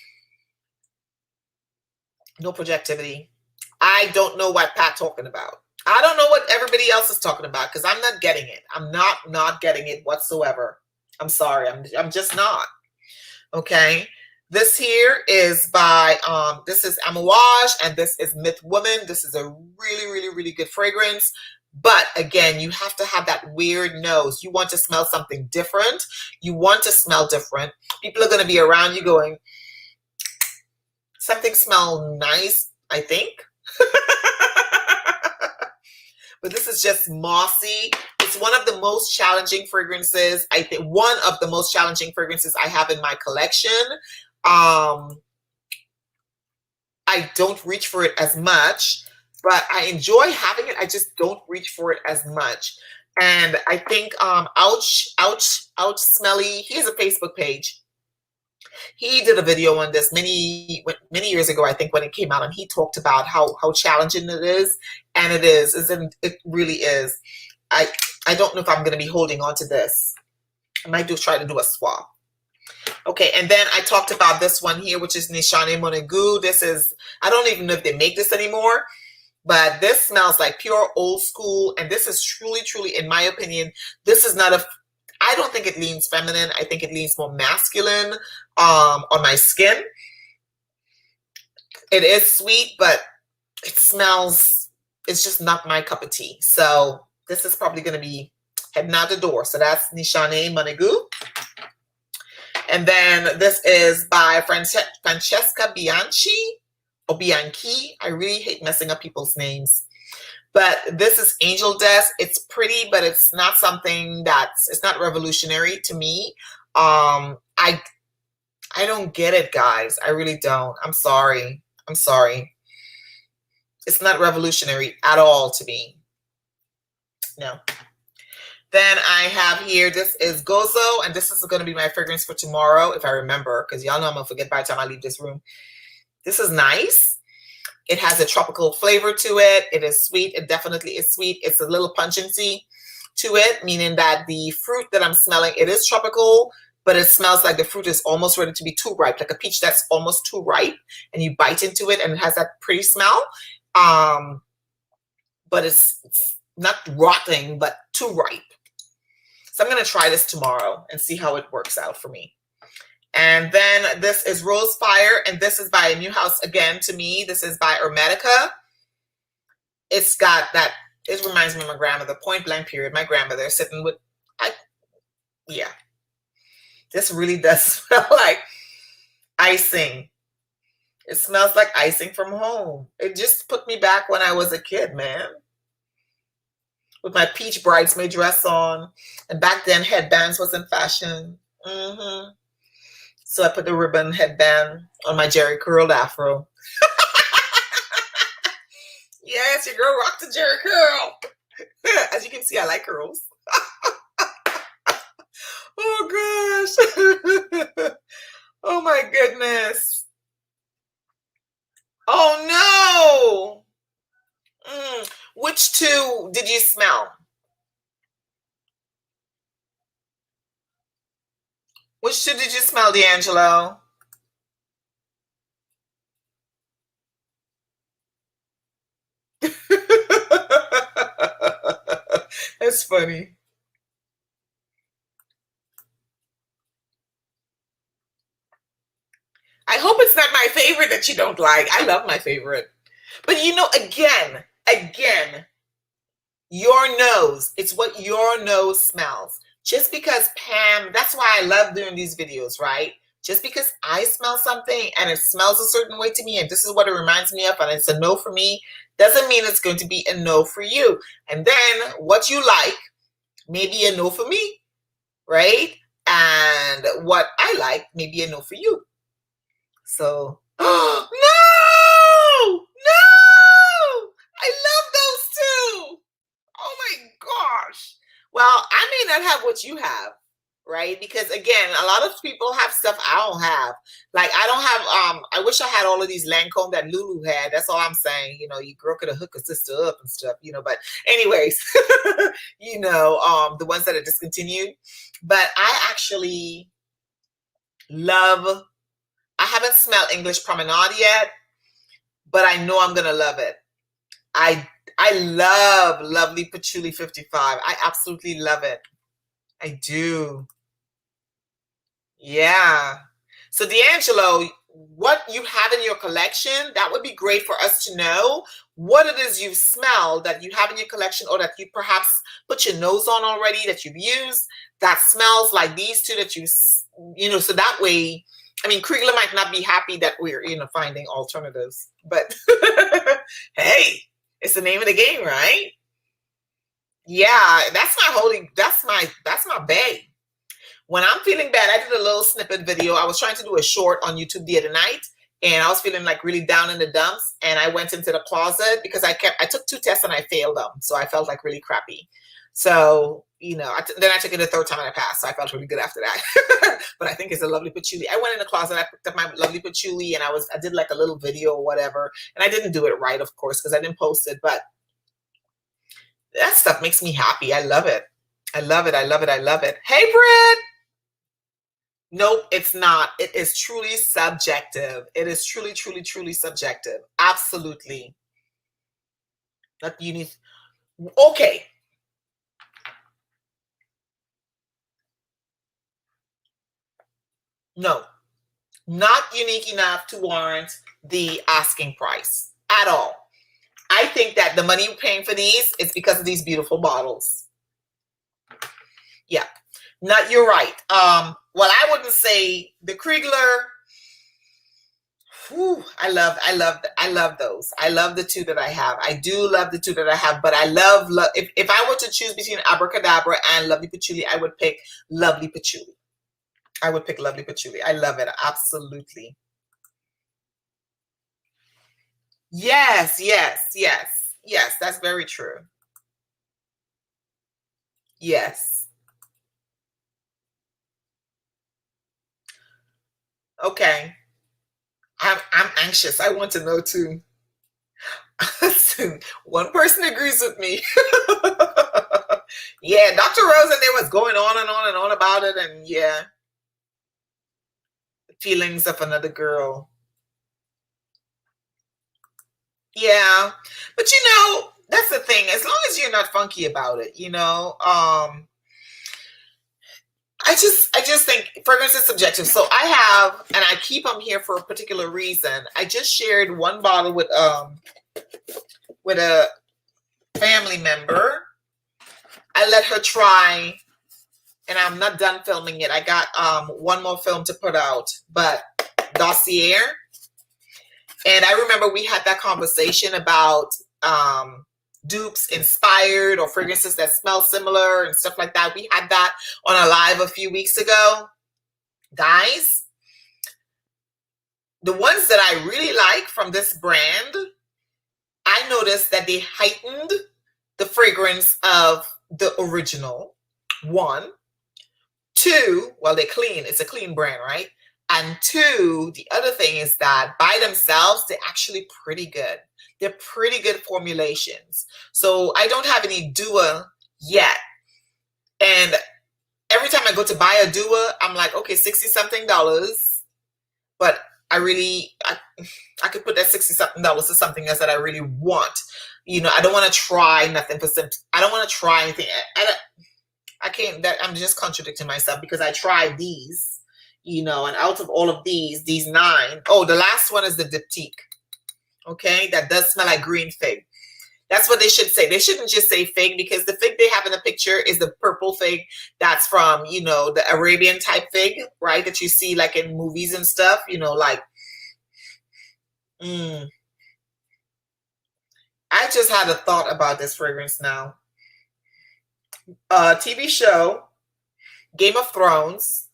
A: No projectivity. I don't know what Pat talking about. I don't know what everybody else is talking about because I'm not getting it. I'm not getting it whatsoever. I'm sorry. I'm just not. Okay. This here is by, this is Amouage and this is Myth Woman. This is a really, really, really good fragrance. But again, you have to have that weird nose. You want to smell something different. You want to smell different. People are going to be around you going, something smells nice, I think. But this is just mossy. It's one of the most challenging fragrances. I think one of the most challenging fragrances I have in my collection. I don't reach for it as much, but I enjoy having it. I just don't reach for it as much. And I think Ouch Smelly, he has a Facebook page. He did a video on this many years ago, I think, when it came out, and he talked about how challenging it is, and it is. It really is. I don't know if I'm going to be holding on to this. I might try to do a swap. Okay, and then I talked about this one here, which is Nishane Monego. This is, I don't even know if they make this anymore, but this smells like pure old school, and this is truly, truly, in my opinion, this is not a, I don't think it leans feminine. I think it leans more masculine on my skin. It is sweet, but it smells, it's just not my cup of tea. So this is probably going to be heading out the door. So that's Nishane Monego. And then this is by Francesca Bianchi or Bianchi. I really hate messing up people's names. But this is Angel Dust. It's pretty, but it's not something it's not revolutionary to me. I don't get it, guys. I really don't. I'm sorry. I'm sorry. It's not revolutionary at all to me. No. Then I have here, this is Gozo, and this is going to be my fragrance for tomorrow, if I remember, because y'all know I'm going to forget by the time I leave this room. This is nice. It has a tropical flavor to it. It is sweet. It definitely is sweet. It's a little pungency to it, meaning that the fruit that I'm smelling, it is tropical, but it smells like the fruit is almost ready to be too ripe, like a peach that's almost too ripe, and you bite into it, and it has that pretty smell. But it's not rotting, but too ripe. So I'm going to try this tomorrow and see how it works out for me. And then this is Rosefire, and this is by a new house again to me. This is by Hermetica. It's got that, it reminds me of my grandmother, point blank period. My grandmother sitting with, yeah. This really does smell like icing. It smells like icing from home. It just put me back when I was a kid, man. With my peach bridesmaid dress on. And back then, headbands was in fashion. So I put the ribbon headband on my Jerry curled afro. Yes, your girl rocked the Jerry curl. As you can see, I like curls. Oh, gosh. Oh, my goodness. Oh, no. Which two did you smell? Which two did you smell, D'Angelo? That's funny. I hope it's not my favorite that you don't like. I love my favorite. But you know, again, your nose, it's what your nose smells. Just because Pam, that's why I love doing these videos, right? Just because I smell something and it smells a certain way to me, and this is what it reminds me of, and it's a no for me, doesn't mean it's going to be a no for you. And then what you like may be a no for me, right? And what I like may be a no for you. So, no! I love those two. Oh my gosh. Well, I may not have what you have, right? Because again, a lot of people have stuff I don't have. Like I don't have, I wish I had all of these Lancome that Lulu had. That's all I'm saying. You know, your girl could have hooked her sister up and stuff, you know, but anyways, you know, the ones that are discontinued. But I actually love, I haven't smelled English Promenade yet, but I know I'm going to love it. I love Lovely Patchouli 55. I absolutely love it. I do. Yeah. So D'Angelo, what you have in your collection, that would be great for us to know what it is you've smelled that you have in your collection, or that you perhaps put your nose on already that you've used that smells like these two that you know, so that way, I mean, Kriegler might not be happy that we're, you know, finding alternatives, but hey, it's the name of the game, right? Yeah, that's my bae. When I'm feeling bad, I did a little snippet video. I was trying to do a short on YouTube the other night, and I was feeling like really down in the dumps, and I went into the closet because I took 2 tests and I failed them, so I felt like really crappy. So, you know, then I took it the third time and I passed. So I felt really good after that. But I think it's a lovely patchouli. I went in the closet, I picked up my lovely patchouli, and I did like a little video or whatever. And I didn't do it right, of course, because I didn't post it. But that stuff makes me happy. I love it. I love it. I love it. I love it. Hey, Britt. Nope, it's not. It is truly subjective. It is truly, truly, truly subjective. Absolutely. Not unique. Okay. No, not unique enough to warrant the asking price at all. I think that the money you're paying for these is because of these beautiful bottles. Yeah, not, you're right. Well, I wouldn't say the Kriegler. Whew, I love those. I love the two that I have. I do love the two that I have, but I love if I were to choose between Abracadabra and Lovely Patchouli, I would pick Lovely Patchouli. I would pick Lovely Patchouli. I love it. Absolutely. Yes, yes, yes, yes. That's very true. Yes. Okay. I'm anxious. I want to know too. One person agrees with me. Yeah, Dr. Rose and they was going on and on and on about it, and yeah. Feelings of another girl. Yeah, but you know, that's the thing. As long as you're not funky about it, you know. I just think fragrance is subjective. So I have, and I keep them here for a particular reason. I just shared one bottle with a family member. I let her try, and I'm not done filming it. I got one more film to put out, but Dossier. And I remember we had that conversation about dupes inspired or fragrances that smell similar and stuff like that. We had that on a live a few weeks ago. Guys, the ones that I really like from this brand, I noticed that they heightened the fragrance of the original. One. Two, well, they're clean. It's a clean brand, right? And two, the other thing is that by themselves, they're actually pretty good. They're pretty good formulations. So I don't have any Dua yet. And every time I go to buy a Dua, I'm like, okay, $60-something. But I could put that $60-something to something else that I really want. You know, I don't want to try nothing for some. I don't want to try anything. I can't. I'm just contradicting myself because I tried these, you know, and out of all of these 9. Oh, the last one is the Diptyque. Okay, that does smell like green fig. That's what they should say. They shouldn't just say fig, because the fig they have in the picture is the purple fig that's from, you know, the Arabian type fig, right? That you see like in movies and stuff, you know, like. I just had a thought about this fragrance now. TV show, Game of Thrones,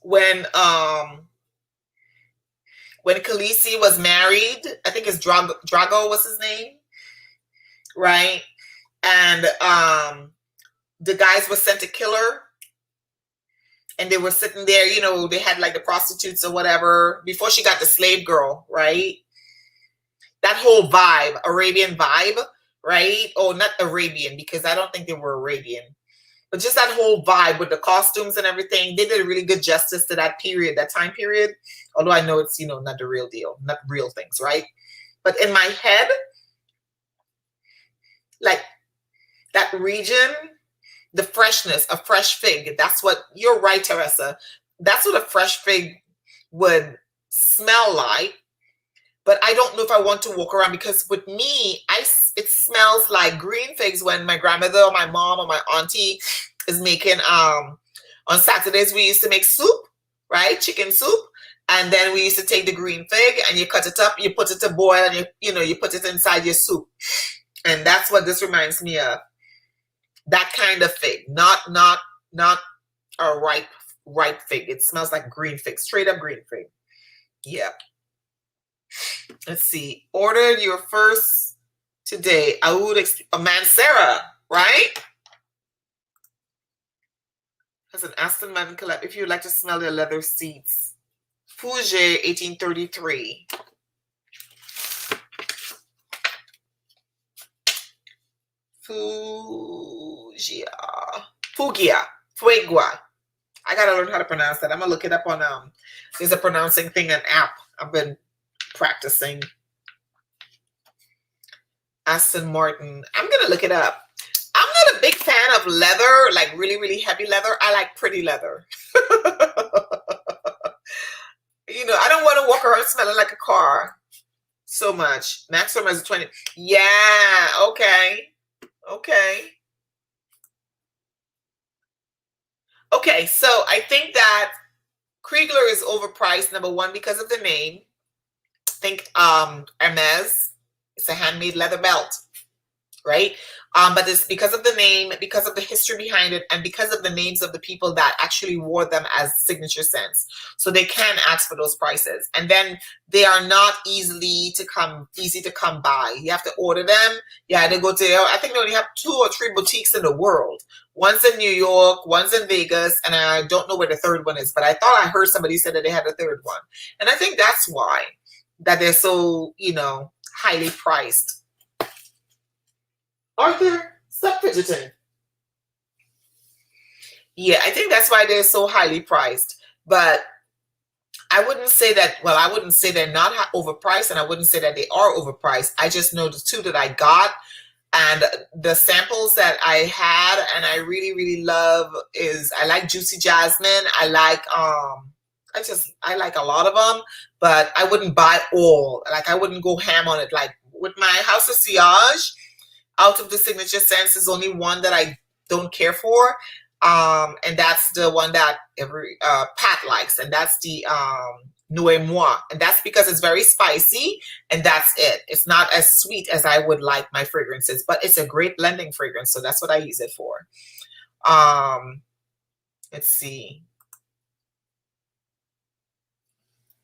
A: when Khaleesi was married, I think it's Drago was his name, right? And the guys were sent to kill her, and they were sitting there, you know, they had like the prostitutes or whatever before she got the slave girl, right? That whole vibe, Arabian vibe, right? Oh, not Arabian, because I don't think they were Arabian. But just that whole vibe with the costumes and everything, they did a really good justice to that period, that time period. Although I know it's, you know, not the real deal, not real things, right? But in my head, like that region, the freshness, a fresh fig. That's what, you're right, Teresa. That's what a fresh fig would smell like. But I don't know if I want to walk around, because with me, it smells like green figs when my grandmother or my mom or my auntie is making, on Saturdays, we used to make soup, right? Chicken soup. And then we used to take the green fig and you cut it up, you put it to boil, and you put it inside your soup. And that's what this reminds me of. That kind of fig, not a ripe fig. It smells like green fig, straight up green fig. Yeah. Let's see. Ordered your first today. Mansera, right? Has an Aston Martin collab. If you'd like to smell their leather seats. Fougère 1833. Fugia. I gotta learn how to pronounce that. I'm gonna look it up on there's a pronouncing thing, an app. I've been practicing. Aston Martin. I'm gonna look it up. I'm not a big fan of leather, like really, really heavy leather. I like pretty leather. You know, I don't want to walk around smelling like a car so much. Maximum is 20. Yeah, okay. Okay. Okay, so I think that Kriegler is overpriced, number one, because of the name. Think Hermes. It's a handmade leather belt, right? But it's because of the name, because of the history behind it, and because of the names of the people that actually wore them as signature scents. So they can ask for those prices. And then they are not easy to come by. You have to order them. You had to go to, I think they only have 2 or 3 boutiques in the world. One's in New York, one's in Vegas, and I don't know where the third one is, but I thought I heard somebody say that they had a third one. And I think that's why that they're so, you know, highly priced. Arthur, stop fidgeting. Yeah, I think that's why they're so highly priced. But I wouldn't say that, well, I wouldn't say they're not overpriced, and I wouldn't say that they are overpriced. I just know the 2 that I got and the samples that I had and I really, really love is, I like Juicy Jasmine. I like, I like a lot of them, but I wouldn't buy all. Like, I wouldn't go ham on it. Like with my House of Sillage, out of the signature scents, is only one that I don't care for. And that's the one that every Pat likes, and that's the Nuit Moi. And that's because it's very spicy, and that's it. It's not as sweet as I would like my fragrances, but it's a great blending fragrance, so that's what I use it for. Let's see.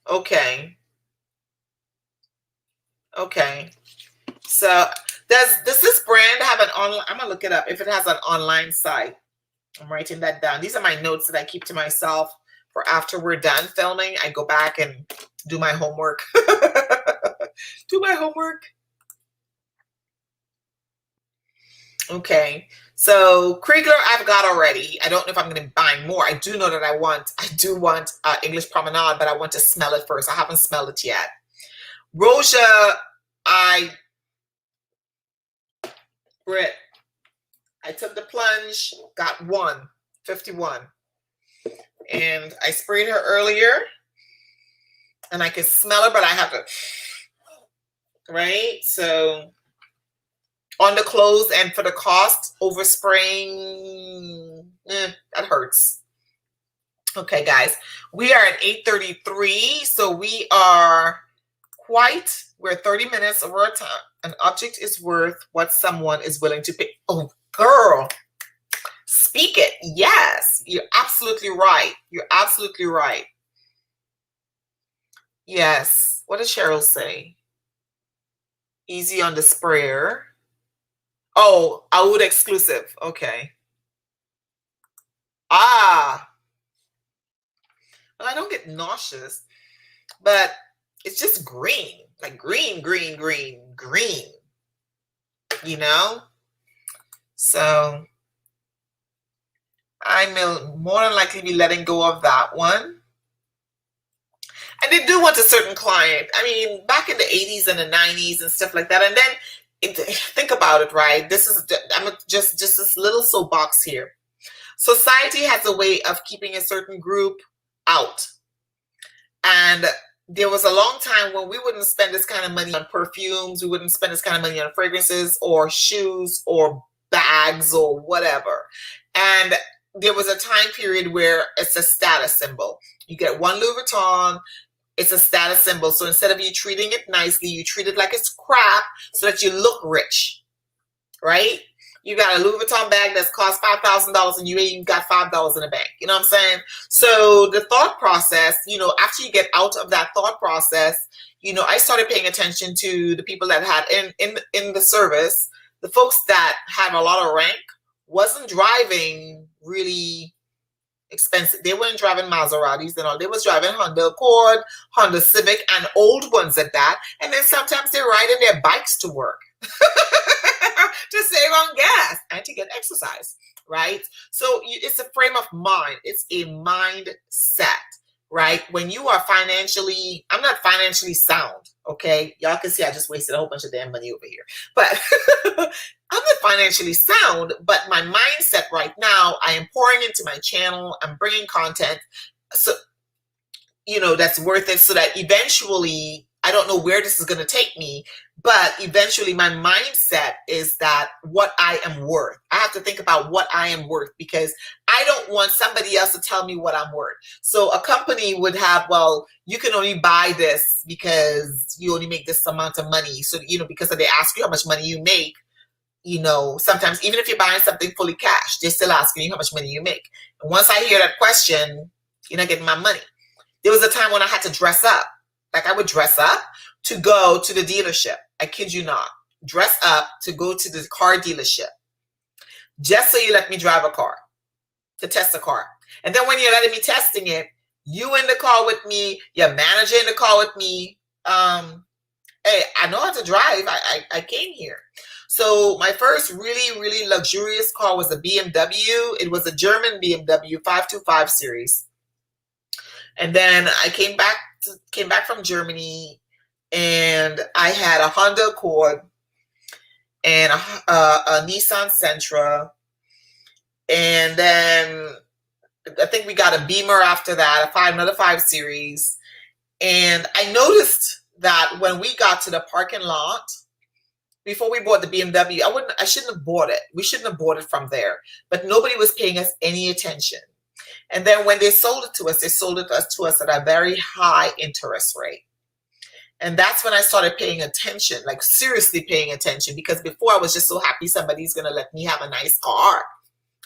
A: Okay. Okay. So does this brand have an online? I'm gonna look it up if it has an online site. I'm writing that down. These are my notes that I keep to myself for after we're done filming. I go back and do my homework. Do my homework. Okay. So Kriegler I've got already. I don't know if I'm going to buy more. I do know that I do want English Promenade, but I want to smell it first. I haven't smelled it yet. Roja, Brit, I took the plunge, got 151, and I sprayed her earlier, and I could smell her, but I have to, right? So on the clothes and for the cost, overspraying, that hurts. Okay, guys, we are at 8:33, so we are we're 30 minutes over our time. An object is worth what someone is willing to pay. Oh, girl, speak it. Yes, you're absolutely right. You're absolutely right. Yes. What did Cheryl say? Easy on the sprayer. Oh, Oud exclusive. Okay. Well, I don't get nauseous, but it's just green, like green, you know? So I will more than likely be letting go of that one. And they do want a certain client. I mean, back in the 80s and the 90s and stuff like that. And then think about it, right? This is, I'm just this little soapbox here. Society has a way of keeping a certain group out. And there was a long time when we wouldn't spend this kind of money on perfumes. We wouldn't spend this kind of money on fragrances or shoes or bags or whatever. And there was a time period where it's a status symbol. You get one Louis Vuitton, it's a status symbol. So instead of you treating it nicely, you treat it like it's crap so that you look rich, right? You got a Louis Vuitton bag that's cost $5,000 and you ain't even got $5 in the bank. You know what I'm saying? So the thought process, you know, after you get out of that thought process, you know, I started paying attention to the people that had in the service the folks that had a lot of rank wasn't driving really expensive. They weren't driving Maseratis and all. They was driving Honda Accord, Honda Civic, and old ones at that. And then sometimes they're riding their bikes to work to save on gas and to get exercise, right? So it's a frame of mind. It's a mindset, right? When you are financially, I'm not financially sound, okay? Y'all can see I just wasted a whole bunch of damn money over here. But I'm not financially sound, but my mindset right now, I am pouring into my channel. I'm bringing content, so, you know, that's worth it, so that eventually, I don't know where this is going to take me, but eventually my mindset is that what I am worth. I have to think about what I am worth, because I don't want somebody else to tell me what I'm worth. So a company would have, well, you can only buy this because you only make this amount of money. So, you know, because they ask you how much money you make, you know, sometimes even if you're buying something fully cash, they're still asking you how much money you make. And once I hear that question, you're not getting my money. There was a time when I had to dress up. Like I would dress up to go to the dealership. I kid you not. Dress up to go to the car dealership. Just so you let me drive a car, to test a car. And then when you're letting me testing it, you in the car with me, your manager in the car with me. Hey, I know how to drive. I came here. So my first really, really luxurious car was a BMW. It was a German BMW 525 series. And then I came back from Germany, and I had a Honda Accord and a Nissan Sentra. And then I think we got a Beamer after that, another 5 Series. And I noticed that when we got to the parking lot, before we bought the BMW, I shouldn't have bought it. We shouldn't have bought it from there. But nobody was paying us any attention. And then when they sold it to us, they sold it to us at a very high interest rate. And that's when I started paying attention, like seriously paying attention, because before I was just so happy somebody's going to let me have a nice car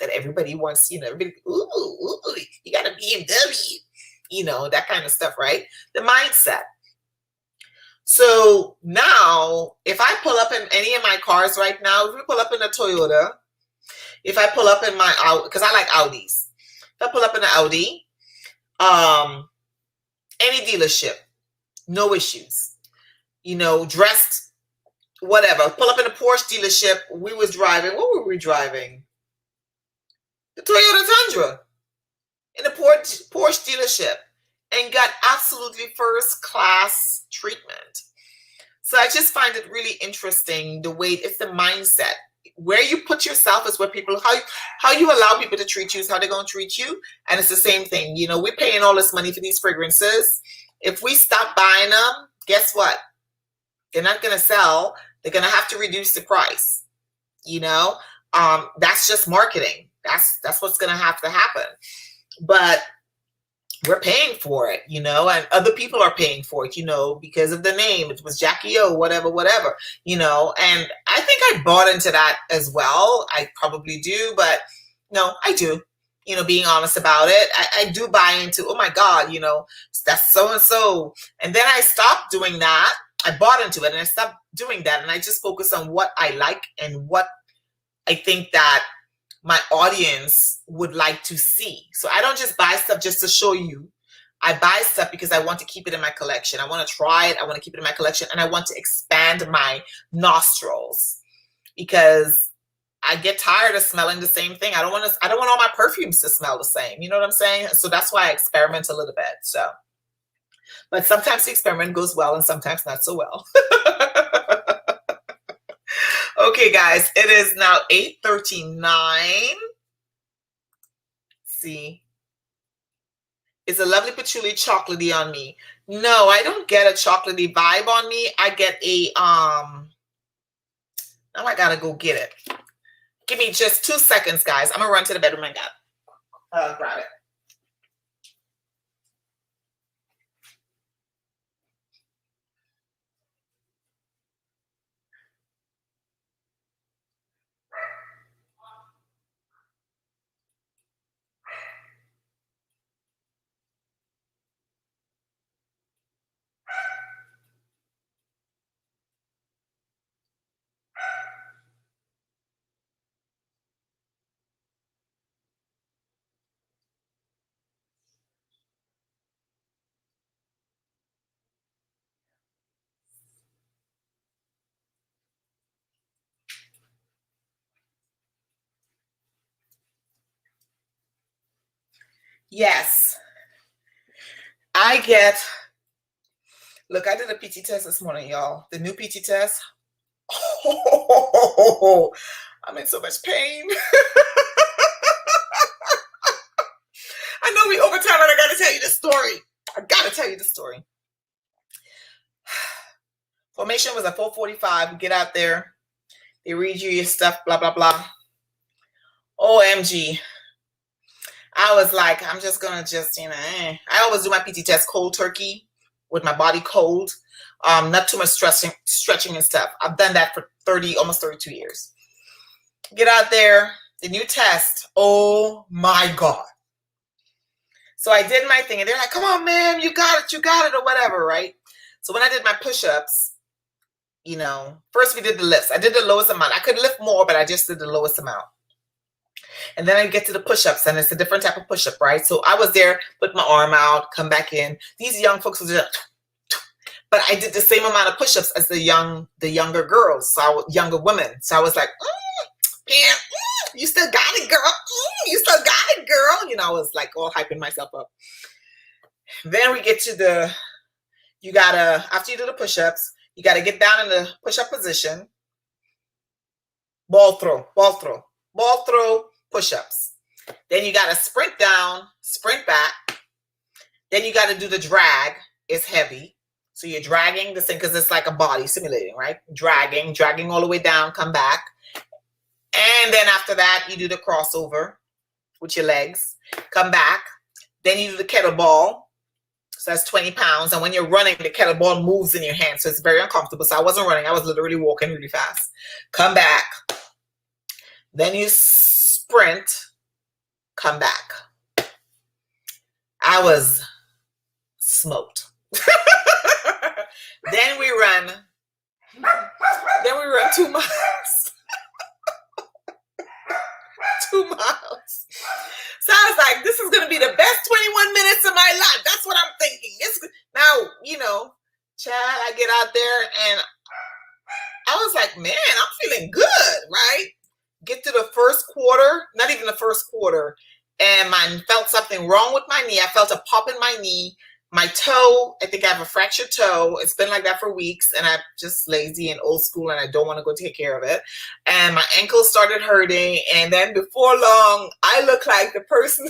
A: that everybody wants, you know, everybody, ooh, you got a BMW, you know, that kind of stuff, right? The mindset. So now, if I pull up in any of my cars right now, if we pull up in a Toyota, if I pull up in my, because I like Audis. If I pull up in an Audi, any dealership, no issues. You know, dressed, whatever. Pull up in a Porsche dealership. We was driving. What were we driving? The Toyota Tundra in a Porsche dealership, and got absolutely first class treatment. So I just find it really interesting the way it's the mindset. Where you put yourself is where people, how you allow people to treat you is how they're going to treat you. And it's the same thing. You know, we're paying all this money for these fragrances. If we stop buying them, guess what? They're not going to sell. They're going to have to reduce the price. You know, that's just marketing. That's what's going to have to happen. But we're paying for it, you know, and other people are paying for it, you know, because of the name. It was Jackie O, whatever, you know, and I think I bought into that as well. I probably do, but no, I do, you know, being honest about it. I do buy into, oh my God, you know, that's so-and-so. And then I stopped doing that. I bought into it and I stopped doing that. And I just focus on what I like and what I think that my audience would like to see. So I don't just buy stuff just to show you. I buy stuff because I want to keep it in my collection. I want to try it. I want to keep it in my collection, and I want to expand my nostrils because I get tired of smelling the same thing. I don't want all my perfumes to smell the same. You know what I'm saying? So that's why I experiment a little bit. So, but sometimes the experiment goes well and sometimes not so well. Okay, guys, it is now 8:39. See, it's a lovely patchouli chocolatey on me. No, I don't get a chocolatey vibe on me. I get a, now I gotta go get it. Give me just 2 seconds, guys. I'm gonna run to the bedroom and grab it. Yes. I get, look, I did a PT test this morning, y'all. The new PT test. Oh, I'm in so much pain. I know we over time, but I got to tell you this story. I got to tell you the story. Formation was at 4:45. We get out there. They read you your stuff, blah, blah, blah. OMG. I was like, I'm just going to just, I always do my PT test cold turkey with my body cold. Not too much stretching and stuff. I've done that for almost 32 years. Get out there. The new test. Oh, my God. So I did my thing, and they're like, come on, man, you got it, or whatever, right? So when I did my push-ups, first we did the lifts. I did the lowest amount. I could lift more, but I just did the lowest amount. And then I get to the push-ups, and it's a different type of push-up, right? So I was there, put my arm out, come back in. These young folks were just, but I did the same amount of push-ups as the younger girls, younger women. So I was like, Pam, you still got it, girl. You still got it, girl. I was like all hyping myself up. Then we get to after you do the push-ups, you got to get down in the push-up position. Ball throw, push-ups. Then you got to sprint down, sprint back. Then you got to do the drag. It's heavy. So you're dragging this thing because it's like a body simulating, right? Dragging all the way down, come back. And then after that, you do the crossover with your legs. Come back. Then you do the kettlebell. So that's 20 pounds. And when you're running, the kettlebell moves in your hand. So it's very uncomfortable. So I wasn't running. I was literally walking really fast. Come back. Then you sprint. Come back. I was smoked. Then we run 2 miles. 2 miles. So I was like, this is going to be the best 21 minutes of my life. That's what I'm thinking. Now, Chad, I get out there and I was like, man, I'm feeling good, right? Get to the first quarter, not even the first quarter, and I felt something wrong with my knee. I felt a pop in my knee. My toe, I think I have a fractured toe. It's been like that for weeks, and I'm just lazy and old school, and I don't want to go take care of it. And my ankle started hurting, and then before long, I look like the person.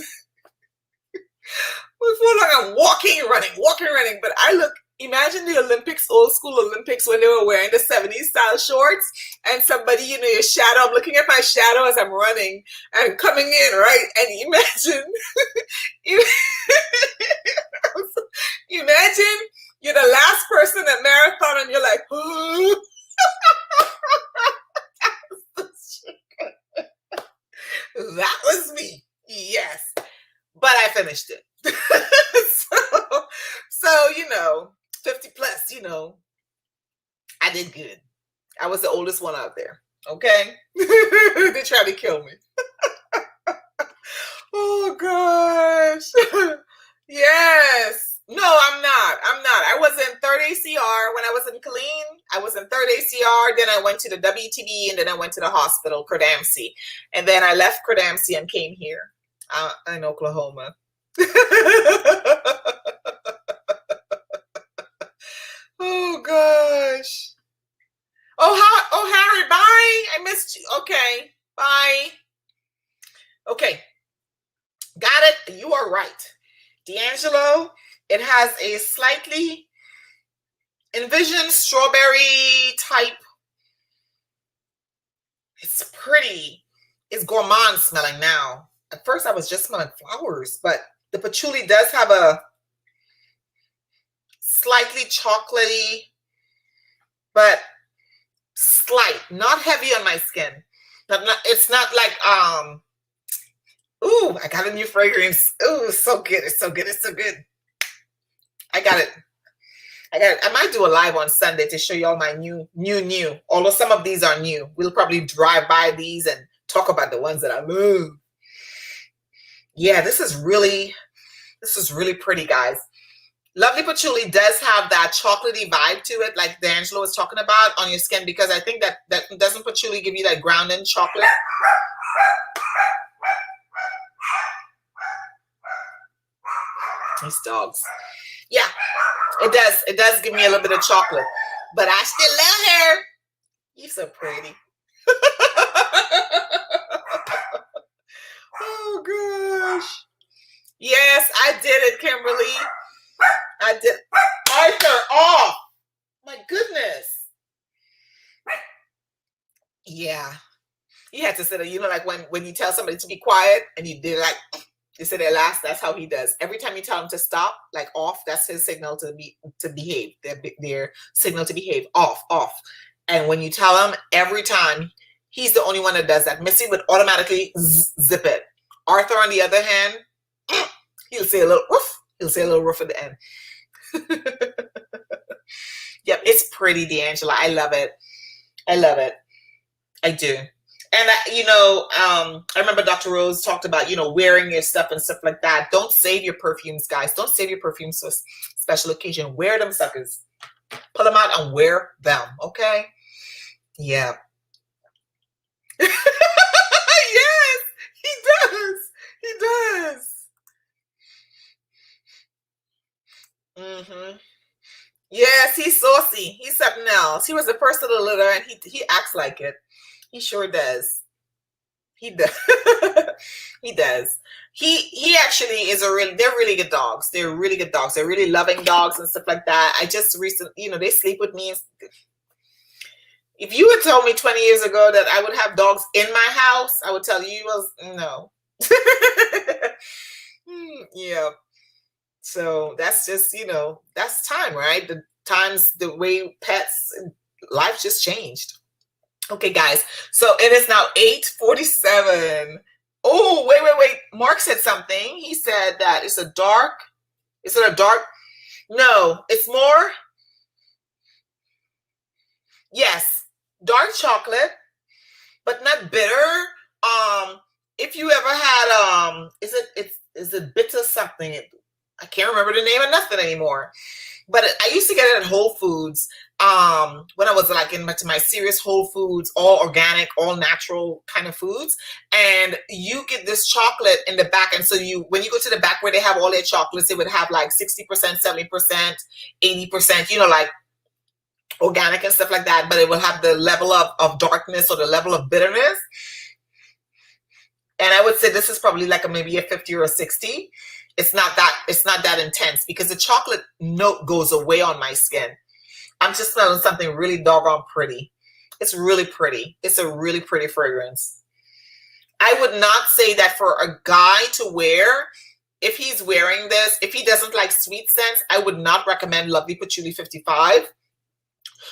A: Before long, I'm walking and running. But I look, imagine the Olympics, old school Olympics, when they were wearing the 70s style shorts, and somebody, your shadow, I'm looking at my shadow as I'm running and coming in, right? And imagine you're the last person at marathon and you're like, oh. That was me. Yes. But I finished it. So 50 plus, I did good. I was the oldest one out there. Okay. They tried to kill me. Oh gosh. Yes. No, I'm not. I was in 3rd ACR when I was in Killeen. I was in 3rd ACR. Then I went to the WTB, and then I went to the hospital, Credamcy. And then I left Credamcy and came here in Oklahoma. Oh gosh. Oh Harry, bye. I missed you. Okay. Bye. Okay. Got it. You are right. D'Angelo, it has a slightly envisioned strawberry type. It's pretty. It's gourmand smelling now. At first I was just smelling flowers, but the patchouli does have a slightly chocolatey, but slight, not heavy on my skin. It's not like, ooh, I got a new fragrance. Ooh, it's so good. It's so good. It's so good. I got it. I might do a live on Sunday to show you all my new. Although some of these are new. We'll probably drive by these and talk about the ones that I love. Yeah, this is really pretty, guys. Lovely Patchouli does have that chocolatey vibe to it, like D'Angelo was talking about, on your skin, because I think that doesn't Patchouli give you that grounding chocolate? These dogs. Yeah, it does give me a little bit of chocolate, but I still love her. You're so pretty. Oh gosh. Yes, I did it, Kimberly. I did. Arthur, off. My goodness. Yeah. You had to sit there, you know, like when you tell somebody to be quiet and you did like you said at last, that's how he does. Every time you tell him to stop, like off, that's his signal to behave. Their signal to behave. Off, off. And when you tell him every time, he's the only one that does that. Missy would automatically zip it. Arthur, on the other hand, he'll say a little woof. He'll say a little woof at the end. Yep, it's pretty, D'Angela. I love it. I love it. I do. And you know, I remember Dr. Rose talked about, you know, wearing your stuff and stuff like that. Don't save your perfumes, guys. Don't save your perfumes for special occasion. Wear them suckers. Pull them out and wear them. Okay. Yeah. Yes, he does. He does. Mm-hmm. Yes, he's saucy. He's something else. He was the first of the litter, and he acts like it. He sure does. He does. He does. He actually is they're really good dogs. They're really good dogs. They're really loving dogs and stuff like that. I just recently, you know, they sleep with me. If you had told me 20 years ago that I would have dogs in my house, I would tell you no. Yeah. So that's just, you know, that's time, right? The way pets, life just changed. Okay, guys. So it is now 8:47. Oh, wait. Mark said something. He said that is it a dark? No, it's more. Yes, dark chocolate, but not bitter. If you ever had is it bitter something? I can't remember the name of nothing anymore. But I used to get it at Whole Foods when I was like in my serious Whole Foods, all organic, all natural kind of foods. And you get this chocolate in the back. And so when you go to the back where they have all their chocolates, it would have like 60%, 70%, 80%, you know, like organic and stuff like that. But it will have the level of darkness or the level of bitterness. And I would say this is probably like maybe a 50 or a 60. It's not that intense because the chocolate note goes away on my skin. I'm just smelling something really doggone pretty. It's really pretty. It's a really pretty fragrance. I would not say that for a guy to wear, if he's wearing this, if he doesn't like sweet scents, I would not recommend Lovely Patchouli 55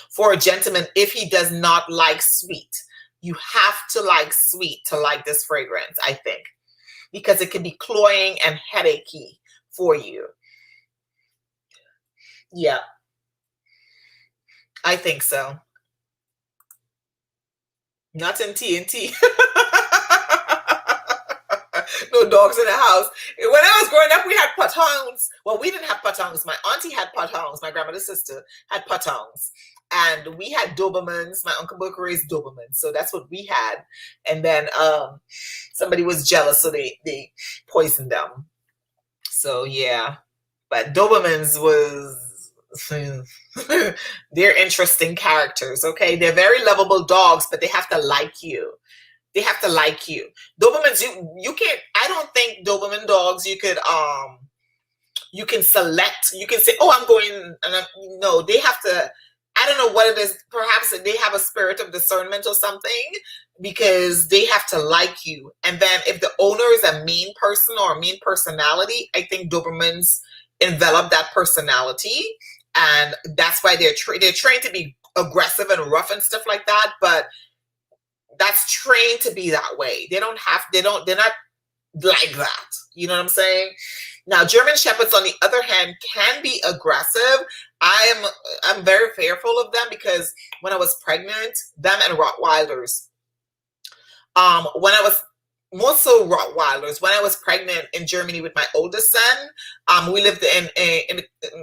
A: for a gentleman if he does not like sweet. You have to like sweet to like this fragrance, I think, because it can be cloying and headachy for you. Yeah, I think so. Not in TNT. No dogs in the house. When I was growing up, we had patons. Well, we didn't have patons. My auntie had patons. My grandmother's sister had patons. And we had Dobermans. My Uncle Book raised Dobermans. So that's what we had. And then somebody was jealous, so they poisoned them. So, yeah. But Dobermans was... they're interesting characters, okay? They're very lovable dogs, but they have to like you. They have to like you. Dobermans, you can't... I don't think Doberman dogs you can select. You can say, oh, I'm going... No, they have to... I don't know what it is. Perhaps they have a spirit of discernment or something because they have to like you. And then if the owner is a mean person or a mean personality, I think Dobermans envelop that personality. And that's why they're trained to be aggressive and rough and stuff like that. But that's trained to be that way. They're not like that. You know what I'm saying? Now, German Shepherds, on the other hand, can be aggressive. I'm very fearful of them because when I was pregnant, them and Rottweilers, when I was more so Rottweilers. When I was pregnant in Germany with my oldest son, we lived in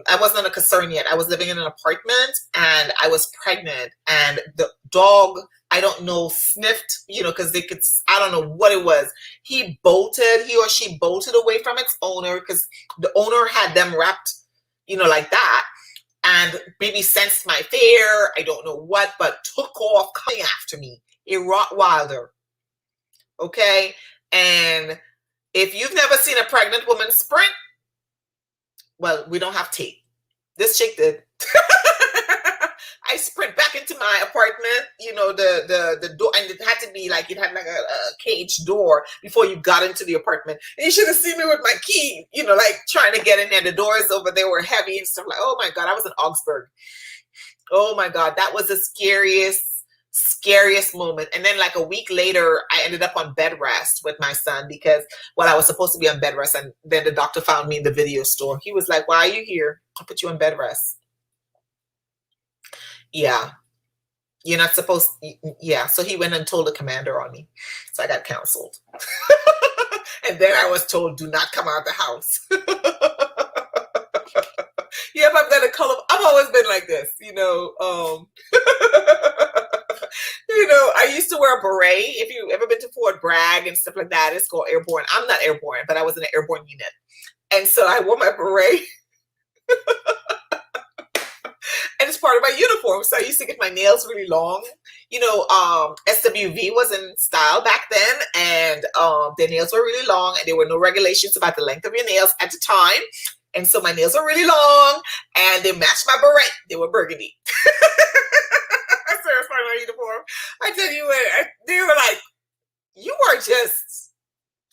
A: I wasn't in a concern yet. I was living in an apartment and I was pregnant, and the dog, I don't know, sniffed, you know, because they could, I don't know what it was. He or she bolted away from its owner because the owner had them wrapped, you know, like that. And maybe sensed my fear, I don't know what, but took off coming after me. A Rottweiler. Okay, and if you've never seen a pregnant woman sprint, well, we don't have tape. This chick did. I sprint back into my apartment, you know, the door, and it had to be like, it had like a cage door before you got into the apartment. And you should have seen me with my key, you know, like trying to get in there. The doors over there were heavy and stuff, like, oh my God, I was in Augsburg. Oh my God, that was the scariest moment. And then like a week later, I ended up on bed rest with my son because, well, I was supposed to be on bed rest, and then the doctor found me in the video store. He was like, why are you here? I'll put you on bed rest. Yeah, you're not supposed, yeah. So he went and told the commander on me. So I got counseled. And then I was told, do not come out of the house. Yeah, I've got a color. I've always been like this, you know. You know, I used to wear a beret. If you've ever been to Fort Bragg and stuff like that, it's called airborne. I'm not airborne, but I was in an airborne unit. And so I wore my beret. And it's part of my uniform. So I used to get my nails really long. You know, SWV was in style back then, and their nails were really long, and there were no regulations about the length of your nails at the time. And so my nails were really long, and they matched my beret. They were burgundy. That's part of my uniform. I tell you what, they were like, you are just,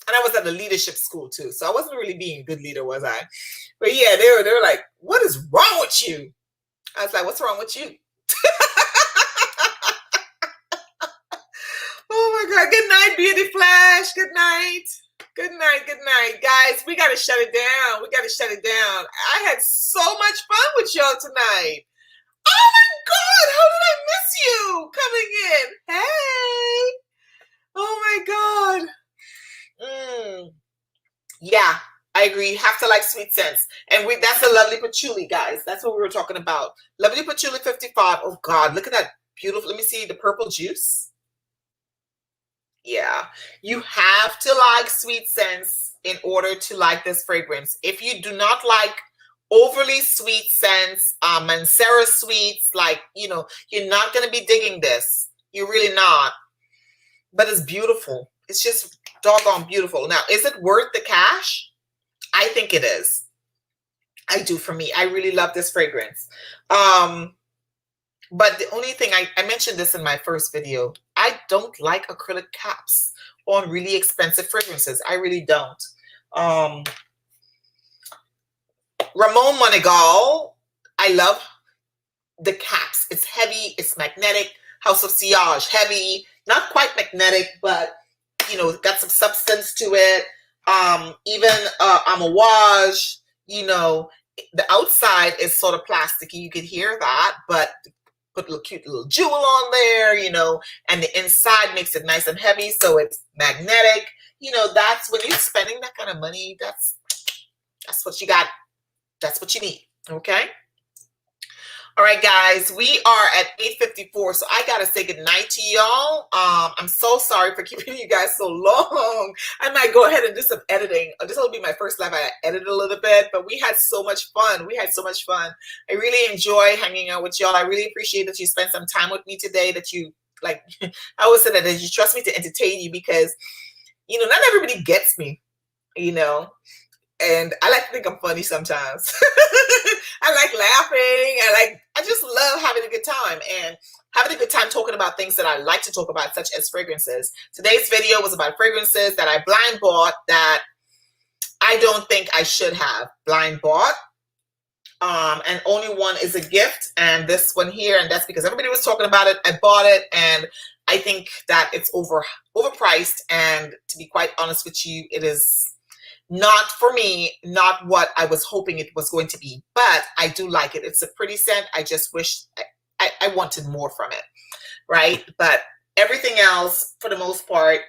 A: and I was at a leadership school too, so I wasn't really being a good leader, was I? But yeah, they were like, what is wrong with you? I was like, what's wrong with you? Oh my God. Good night, Beauty Flash. Good night. Good night. Good night. Guys, we got to shut it down. We got to shut it down. I had so much fun with y'all tonight. Oh my God. How did I miss you coming in? Hey. Oh my God. Yeah. I agree. You have to like sweet scents. And that's a lovely patchouli, guys. That's what we were talking about. Lovely patchouli 55. Oh God, look at that beautiful. Let me see the purple juice. Yeah. You have to like sweet scents in order to like this fragrance. If you do not like overly sweet scents, Mancera sweets, like, you know, you're not going to be digging this. You're really not. But it's beautiful. It's just doggone beautiful. Now, is it worth the cash? I think it is. I do, for me. I really love this fragrance. But the only thing, I mentioned this in my first video, I don't like acrylic caps on really expensive fragrances. I really don't. Ramon Monego, I love the caps. It's heavy, it's magnetic. House of Sillage, heavy, not quite magnetic, but, you know, got some substance to it. Even Amouage, you know, the outside is sort of plasticky. You can hear that, but put a little cute little jewel on there, you know, and the inside makes it nice and heavy, so it's magnetic. You know, that's when you're spending that kind of money, that's what you got. That's what you need. Okay. All right, guys, we are at 8:54, so I gotta say goodnight to y'all. I'm so sorry for keeping you guys so long. I might go ahead and do some editing. This will be my first live. I edited a little bit, but we had so much fun. We had so much fun. I really enjoy hanging out with y'all. I really appreciate that you spent some time with me today, that you, like, I always say that you trust me to entertain you, because, you know, not everybody gets me, you know. And I like to think I'm funny sometimes. I like laughing. I just love having a good time and having a good time talking about things that I like to talk about, such as fragrances. Today's video was about fragrances that I blind bought that I don't think I should have blind bought. And only one is a gift, and this one here, and that's because everybody was talking about it. I bought it, and I think that it's overpriced. And to be quite honest with you, it is not, for me, not what I was hoping it was going to be, but I do like it. It's a pretty scent. I just wish I wanted more from it, right? But everything else, for the most part,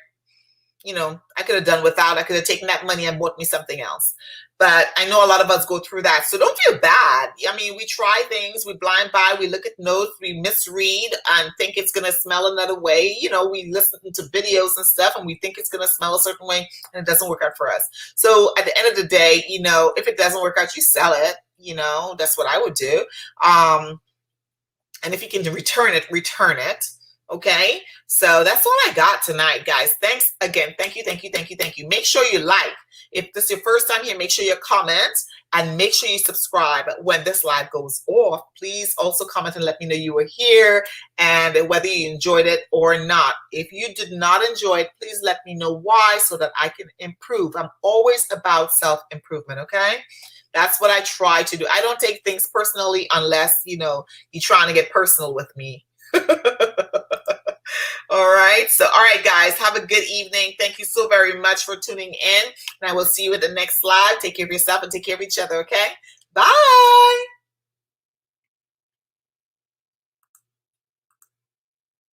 A: you know, I could have done without. I could have taken that money and bought me something else. But I know a lot of us go through that. So don't feel bad. I mean, we try things, we blind buy, we look at notes, we misread and think it's going to smell another way. You know, we listen to videos and stuff and we think it's going to smell a certain way and it doesn't work out for us. So at the end of the day, you know, if it doesn't work out, you sell it. You know, that's what I would do. And if you can return it, return it. Okay, so that's all I got tonight, guys. Thanks again. Thank you, thank you, thank you, thank you. Make sure you like. If this is your first time here, make sure you comment and make sure you subscribe when this live goes off. Please also comment and let me know you were here and whether you enjoyed it or not. If you did not enjoy it, please let me know why so that I can improve. I'm always about self-improvement, okay? That's what I try to do. I don't take things personally unless, you know, you're trying to get personal with me. All right. So, all right, guys, have a good evening. Thank you so very much for tuning in. And I will see you at the next live. Take care of yourself and take care of each other. Okay. Bye.